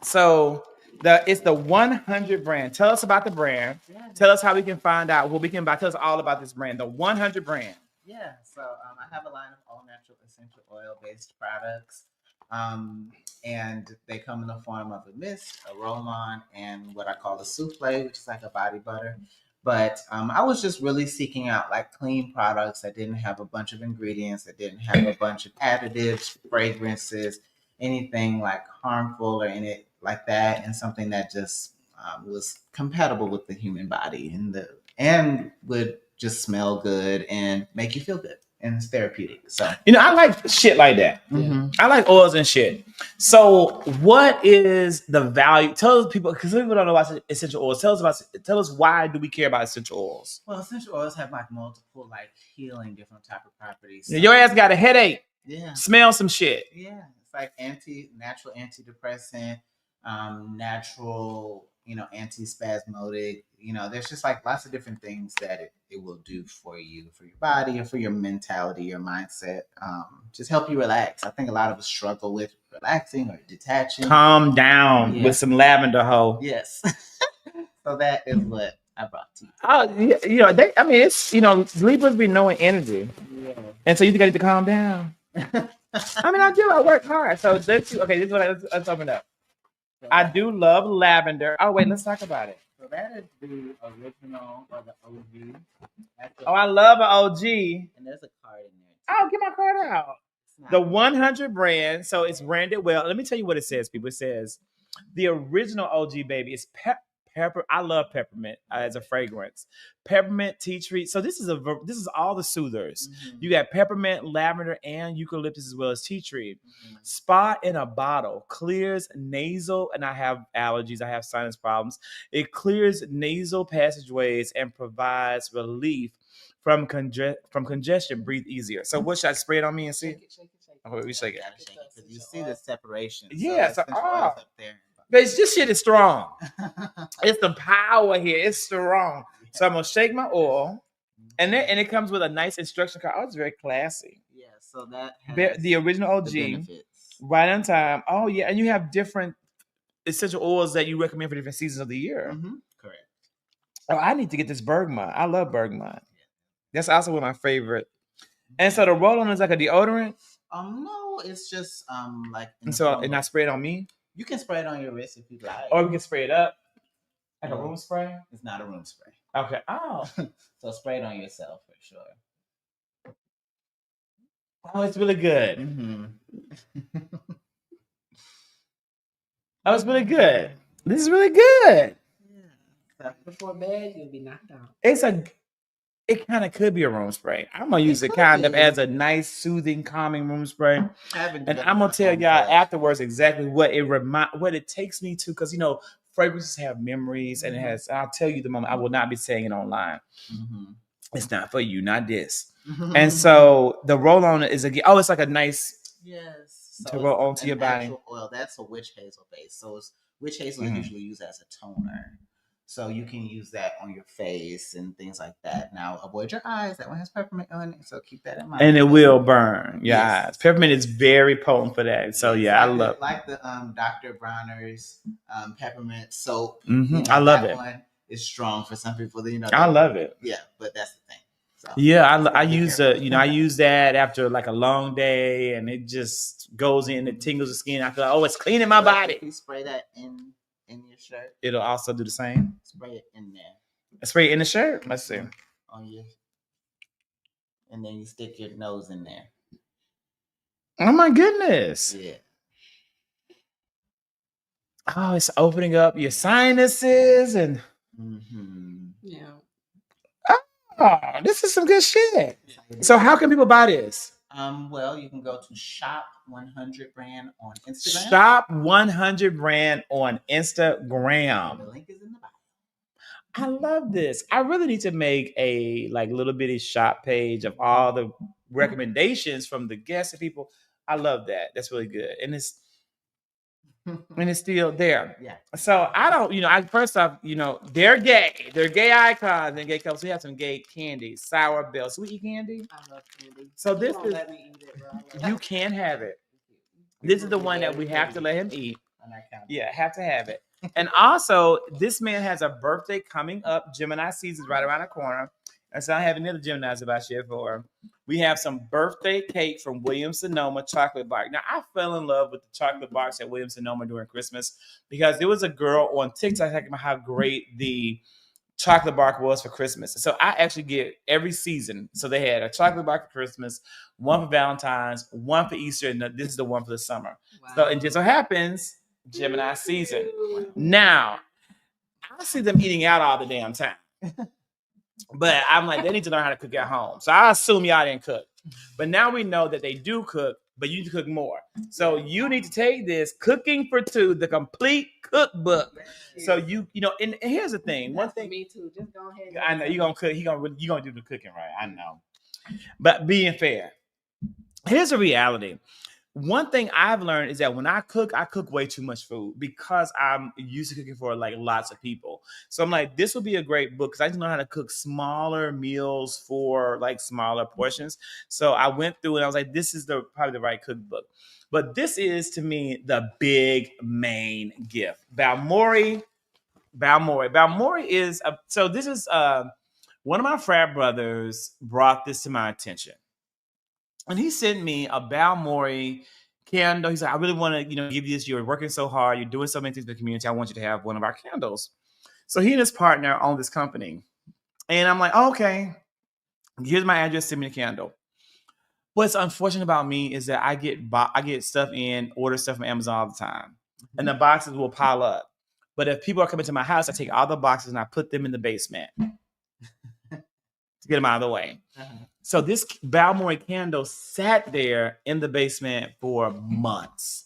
A: So it's the 100 brand. Tell us about the brand. Yeah. Tell us how we can find out what we can buy. Tell us all about this brand, the 100 brand.
C: Yeah. So I have a line of all natural essential oil-based products. And they come in the form of a mist, a roll-on, and what I call a souffle, which is like a body butter. But I was just really seeking out like clean products that didn't have a bunch of ingredients, that didn't have a bunch of additives, fragrances, anything like harmful or in it like that, and something that just was compatible with the human body and would just smell good and make you feel good. And it's therapeutic. So
A: I like shit like that. Mm-hmm. I like oils and shit. So what is the value? Tell people, because people don't know about essential oils. Tell us why do we care about essential oils?
C: Well, essential oils have like multiple like healing different type of properties. So,
A: your ass got a headache.
C: Yeah.
A: Smell some shit.
C: Yeah. It's like natural antidepressant, natural, antispasmodic. There's just like lots of different things that it will do for you, for your body, or for your mentality, your mindset. Just help you relax. I think a lot of us struggle with relaxing or detaching.
A: Calm down with some lavender hoe.
C: Yes. So that is what I brought to you.
A: Oh, it's Libras be knowing energy, and so you got to calm down. I do. I work hard. So this is let's open up. I do love lavender. Oh wait, let's talk about it.
C: So that is the original or the OG.
A: I love an OG.
C: And there's a card in there.
A: Oh, get my card out. The 100 brand. So it's branded well. Let me tell you what it says, people. It says the original OG baby is pepper. I love peppermint as a fragrance. Peppermint, tea tree. So this is all the soothers. Mm-hmm. You got peppermint, lavender, and eucalyptus as well as tea tree. Mm-hmm. Spa in a bottle clears nasal, and I have allergies. I have sinus problems. It clears nasal passageways and provides relief from congestion. Breathe easier. So what should I spray it on me and see? Shake it. Oh, we shake it.
C: Because you see the separation.
A: Yeah. So up there. But this shit is strong. It's the power here. It's strong. So I'm gonna shake my oil, and it comes with a nice instruction card. Oh, it's very classy.
C: Yeah. So that has
A: the original OG, right on time. Oh yeah, and you have different essential oils that you recommend for different seasons of the year.
C: Mm-hmm. Correct.
A: Oh, I need to get this bergamot. I love bergamot. That's also one of my favorite. And so the roll-on is like a deodorant.
C: No, it's just like.
A: And I spray it on me.
C: You can spray it on your wrist if you like.
A: Or we can spray it up. Like a room spray?
C: It's not a room spray.
A: Okay. Oh.
C: So spray it on yourself for sure.
A: Oh, it's really good.
C: Mm-hmm.
A: Oh, it's really good. This is really good.
B: Yeah. Before bed, you'll be knocked out.
A: It kind of could be a room spray. I'm gonna use it kind of as a nice, soothing, calming room spray. And I'm gonna tell y'all afterwards exactly what it takes me to, because fragrances have memories, and I'll tell you the moment. I will not be saying it online. Mm-hmm. It's not for you, not this. Mm-hmm. And so the roll-on is it's like a nice to roll onto your body.
C: Oil. That's a witch hazel base. So witch hazel is usually used as a toner. So you can use that on your face and things like that. Now, avoid your eyes. That one has peppermint on it, so keep that in mind.
A: And it will burn your eyes. Peppermint is very potent for that. So I love it.
C: Like the Dr. Bronner's peppermint soap.
A: Mm-hmm. I love it.
C: One is strong for some people.
A: I love it.
C: Yeah, but that's the thing. So,
A: I use I use that after like a long day, and it just goes in. It tingles the skin. I feel like, it's cleaning my body.
C: If you spray that in your shirt,
A: it'll also do the same.
C: Spray it in there.
A: Spray it in the shirt. Let's see.
C: On you, and then you stick your nose in there.
A: Oh my goodness!
C: Yeah.
A: Oh, it's opening up your sinuses and.
C: Mm-hmm.
B: Yeah.
A: Oh, this is some good shit. So how can people buy this?
C: Well, you can go to Shop 100 Brand on Instagram.
A: Shop 100 Brand on
C: The
A: Instagram.
C: link is in the bio.
A: I love this. I really need to make a like little bitty shop page of all the recommendations from the guests and people. I love that. That's really good. And it's still there.
C: Yeah.
A: So I don't, first off, they're gay. They're gay icons and gay couples. We have some gay candy, sour bell. So we eat candy.
B: I love candy.
A: So
B: You
A: this
B: won't
A: is
B: let me eat it, bro.
A: you can have it. This is the one that we have to let him eat. Yeah, have to have it. And also, this man has a birthday coming up. Gemini season's right around the corner. And so I have another Gemini's about share for him. We have some birthday cake from Williams Sonoma chocolate box. Now, I fell in love with the chocolate box at Williams Sonoma during Christmas because there was a girl on TikTok talking about how great the chocolate bar was for Christmas. So I actually get every season. So they had a chocolate bar for Christmas, one for Valentine's, one for Easter, and this is the one for the summer.
B: Wow.
A: So it just so happens Gemini season. Now, I see them eating out all the damn time. But I'm like, they need to learn how to cook at home. So I assume y'all didn't cook. But now we know that they do cook, but you need to cook more. So you need to take this Cooking for Two, the complete cookbook. So and here's the thing. One thing,
B: me too. Just go ahead.
A: I know you're gonna cook. You're gonna do the cooking right. I know. But being fair, here's the reality. One thing I've learned is that when I cook way too much food because I'm used to cooking for like lots of people. So I'm like, this will be a great book because I just know how to cook smaller meals for like smaller portions. So I went through and I was like, this is probably the right cookbook. But this is to me the big main gift. Balmori is so this is one of my frat brothers brought this to my attention. And he sent me a Balmori candle. He said, I really want to, give you this. You're working so hard. You're doing so many things in the community. I want you to have one of our candles. So he and his partner own this company. And I'm like, okay, here's my address. Send me the candle. What's unfortunate about me is that I get stuff order stuff from Amazon all the time. And the boxes will pile up. But if people are coming to my house, I take all the boxes and I put them in the basement to get them out of the way. Uh-huh. So this Balmori candle sat there in the basement for months,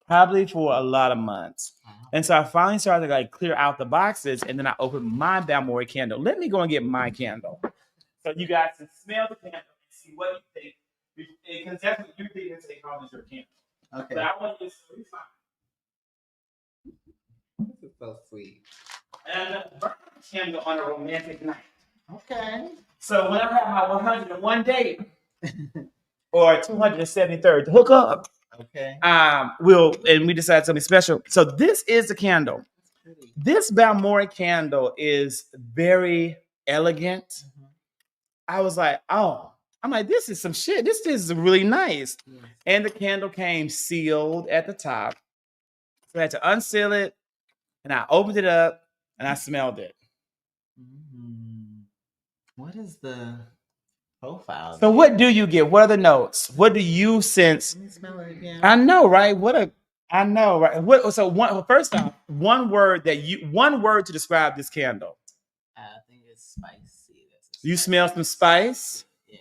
A: probably for a lot of months. And so I finally started to clear out the boxes, and then I opened my Balmori candle. Let me go and get my candle. So you guys can smell the candle and see what you think. Because that's what you think and say, how is your candle? Okay. But I want this to be fine.
B: This is so sweet.
A: And burn the candle on a romantic night.
C: Okay.
A: So when I have my 101 date or 273rd to hook up,
C: okay,
A: we decide something special. So this is the candle. This Balmori candle is very elegant. Mm-hmm. I was like, this is some shit. This is really nice. Mm-hmm. And the candle came sealed at the top. So I had to unseal it, and I opened it up, and I smelled it.
C: Mm-hmm. What is the profile?
A: So what do you get? What are the notes? What do you sense?
C: Let me smell it again.
A: I know, right? I know, right? First off, one word to describe this candle.
C: I think it's spicy.
A: You smell some spice?
C: Yeah.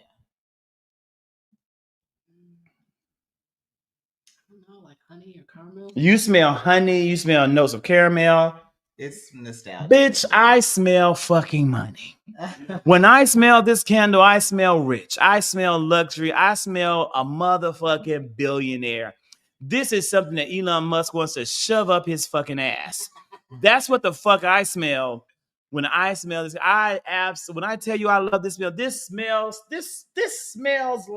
B: I don't know, like honey or caramel.
A: You smell honey. You smell notes of caramel.
C: It's nostalgic.
A: Bitch, I smell fucking money. When I smell this candle, I smell rich. I smell luxury. I smell a motherfucking billionaire. This is something that Elon Musk wants to shove up his fucking ass. That's what the fuck I smell when I smell this. When I tell you I love this smell, this smells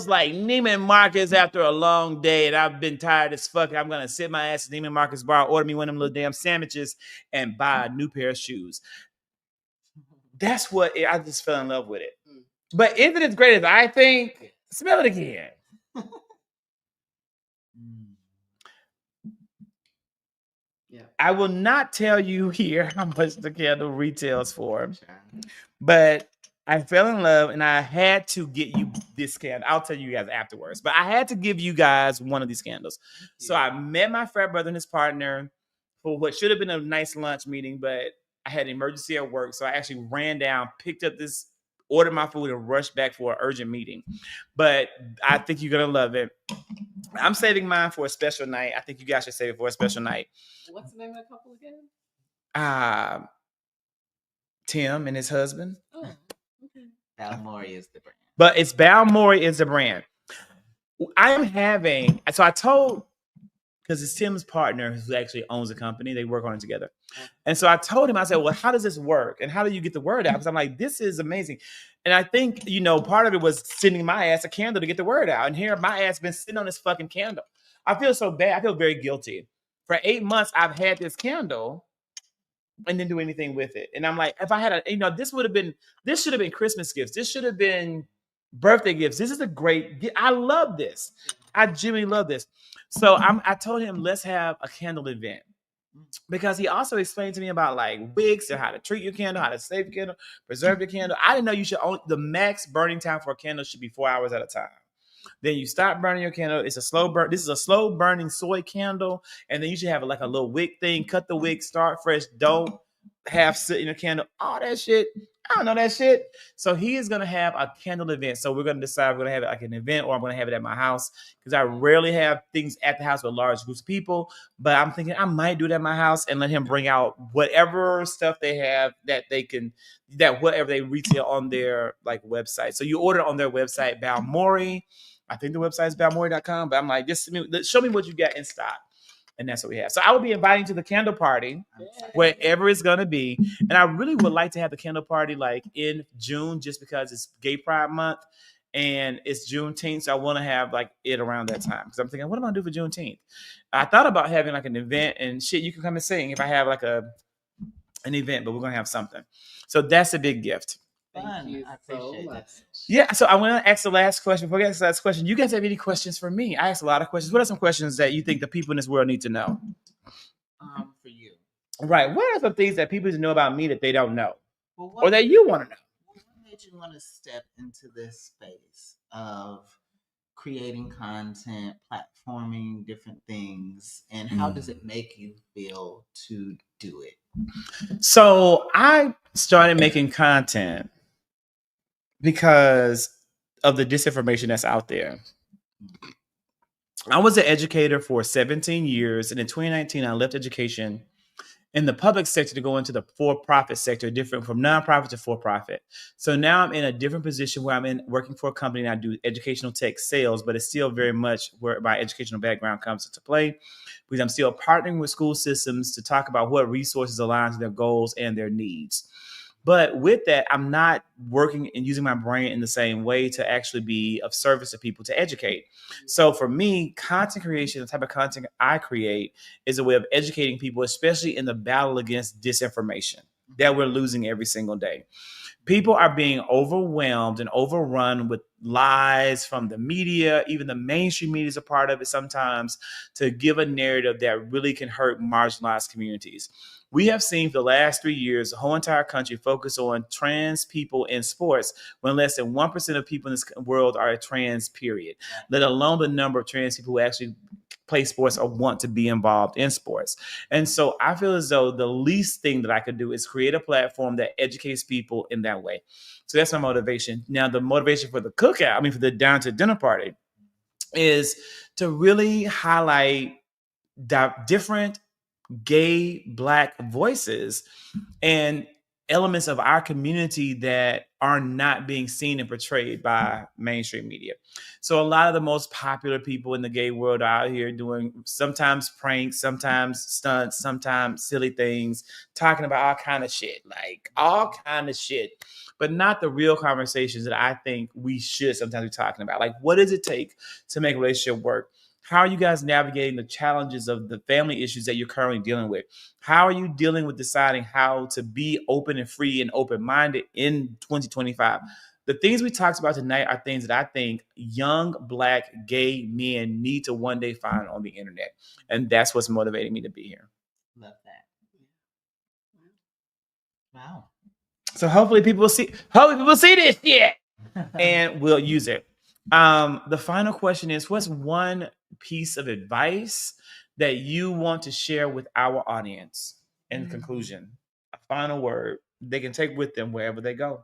A: like Neiman Marcus after a long day, and I've been tired as fuck. I'm gonna sit my ass at Neiman Marcus bar, order me one of them little damn sandwiches, and buy a new pair of shoes. That's what I just fell in love with it. But is it as great as I think? Smell it again.
B: Yeah.
A: I will not tell you here how much the candle retails for, but I fell in love and I had to get you this candle. I'll tell you guys afterwards, but I had to give you guys one of these candles. So I met my frat brother and his partner for what should have been a nice lunch meeting, but I had an emergency at work. So I actually ran down, picked up this ordered my food and rushed back for an urgent meeting. But I think you're going to love it. I'm saving mine for a special night. I think you guys should save it for a special night.
B: What's the name of the couple again?
A: Tim and his husband.
B: Oh, okay.
C: Balmori is the brand.
A: But it's Balmori is the brand. I'm having, so I told, because it's Tim's partner who actually owns the company. They work on it together. And so I told him, I said, well, how does this work? And how do you get the word out? Because I'm like, this is amazing. And I think, part of it was sending my ass a candle to get the word out. And here my ass been sitting on this fucking candle. I feel so bad. I feel very guilty. For 8 months, I've had this candle and didn't do anything with it. And I'm like, if I had this should have been Christmas gifts. This should have been birthday gifts. This is a great gift. I love this. I genuinely love this. So I told him, let's have a candle event, because he also explained to me about like wicks and how to treat your candle, how to save your candle, preserve your candle. I didn't know you should the max burning time for a candle should be 4 hours at a time. Then you stop burning your candle. It's a slow burn. This is a slow burning soy candle. And then you should have like a little wick thing. Cut the wick, start fresh. Don't have sit in your candle. All that shit. I don't know that shit. So he is going to have a candle event. So we're going to decide we're going to have it like an event, or I'm going to have it at my house, because I rarely have things at the house with large groups of people. But I'm thinking I might do it at my house and let him bring out whatever stuff they have that whatever they retail on their like website. So you order on their website, Balmori. I think the website is balmori.com, but I'm like, just show me what you got in stock. And that's what we have. So I will be inviting to the candle party, wherever it's going to be. And I really would like to have the candle party like in June, just because it's Gay Pride Month and it's Juneteenth. So I want to have like it around that time, because I'm thinking, what am I going to do for Juneteenth? I thought about having like an event and shit. You can come and sing if I have like an event, but we're going to have something. So that's a big gift.
B: Thank you so much.
A: Yeah, so I want to ask the last question. Before I ask the last question, you guys have any questions for me? I asked a lot of questions. What are some questions that you think the people in this world need to know?
C: For you.
A: Right. What are some things that people need to know about me that they don't know? Or that you want to know?
C: What made you want to step into this space of creating content, platforming different things, and how does it make you feel to do it?
A: So I started making content because of the disinformation that's out there. I was an educator for 17 years, and in 2019, I left education in the public sector to go into the for-profit sector, different from nonprofit to for-profit. So now I'm in a different position where I'm working for a company and I do educational tech sales, but it's still very much where my educational background comes into play, because I'm still partnering with school systems to talk about what resources align to their goals and their needs. But with that, I'm not working and using my brain in the same way to actually be of service to people, to educate. So for me, content creation, the type of content I create, is a way of educating people, especially in the battle against disinformation that we're losing every single day. People are being overwhelmed and overrun with lies from the media. Even the mainstream media is a part of it sometimes, to give a narrative that really can hurt marginalized communities. We have seen for the last 3 years, the whole entire country focus on trans people in sports, when less than 1% of people in this world are trans, period, let alone the number of trans people who actually play sports or want to be involved in sports. And so I feel as though the least thing that I could do is create a platform that educates people in that way. So that's my motivation. Now, the motivation for the cookout, for the Down to Dinner party, is to really highlight different gay Black voices and elements of our community that are not being seen and portrayed by mainstream media. So a lot of the most popular people in the gay world are out here doing sometimes pranks, sometimes stunts, sometimes silly things, talking about all kind of shit, but not the real conversations that I think we should sometimes be talking about. Like, what does it take to make a relationship work? How are you guys navigating the challenges of the family issues that you're currently dealing with? How are you dealing with deciding how to be open and free and open-minded in 2025? The things we talked about tonight are things that I think young Black gay men need to one day find on the internet. And that's what's motivating me to be here.
C: Love that. Wow.
A: So hopefully people will see this shit and we'll use it. The final question is, what's one piece of advice that you want to share with our audience in conclusion? A final word they can take with them wherever they go.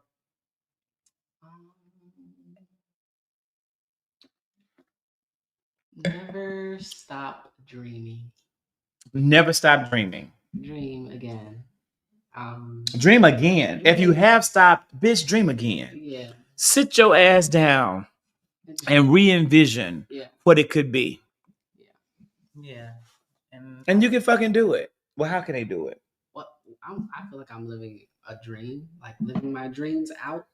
B: Never stop dreaming.
A: Never stop dreaming.
B: Dream again.
A: Dream again. If you have stopped, bitch, dream again.
B: Yeah.
A: Sit your ass down and re-envision what it could be.
C: Yeah.
A: And you can fucking do it. Well, how can they do it?
B: Well, I feel like I'm living a dream, like living my dreams out.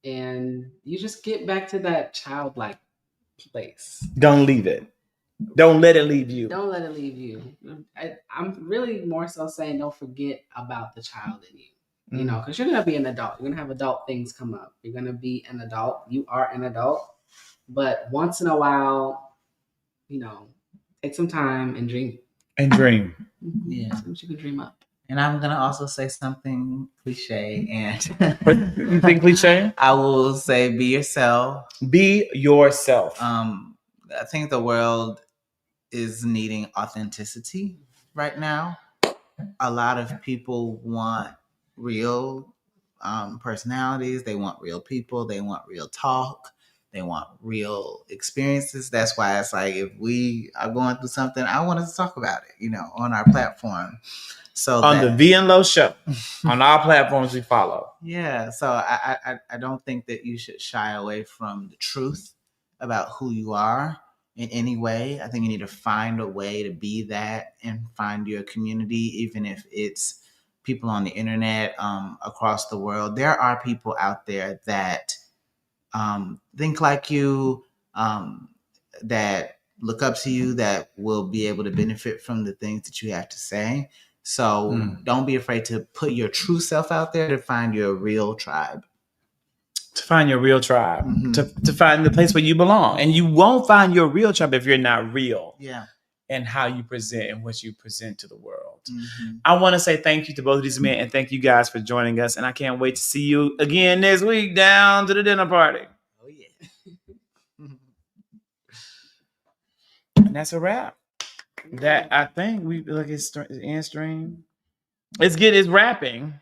B: And you just get back to that childlike place.
A: Don't leave it. Don't let it leave you.
B: Don't let it leave you. I'm really more so saying don't forget about the child in you. You know, because you're going to be an adult. You're going to have adult things come up. You're going to be an adult. You are an adult. But once in a while, you know, take some time and dream.
A: And dream.
C: Yeah.
B: So you can dream up.
C: And I'm going to also say something cliche. And
A: you think cliche?
C: I will say be yourself.
A: Be yourself.
C: I think the world is needing authenticity right now. A lot of people want real personalities. They want real people. They want real talk. They want real experiences. That's why it's like, if we are going through something, I want us to talk about it, you know, on our platform. So
A: on the V and Low show, on our platforms we follow.
C: Yeah. So I don't think that you should shy away from the truth about who you are in any way. I think you need to find a way to be that and find your community, even if it's people on the internet, across the world. There are people out there that think like you, that look up to you, that will be able to benefit from the things that you have to say. So don't be afraid to put your true self out there to find your real tribe.
A: To find your real tribe, to find the place where you belong. And you won't find your real tribe if you're not real.
C: Yeah.
A: And how you present and what you present to the world. I want to say thank you to both of these men and thank you guys for joining us. And I can't wait to see you again next week down to the dinner party.
C: Oh, yeah.
A: And that's a wrap. That I think we look at end stream. It's wrapping.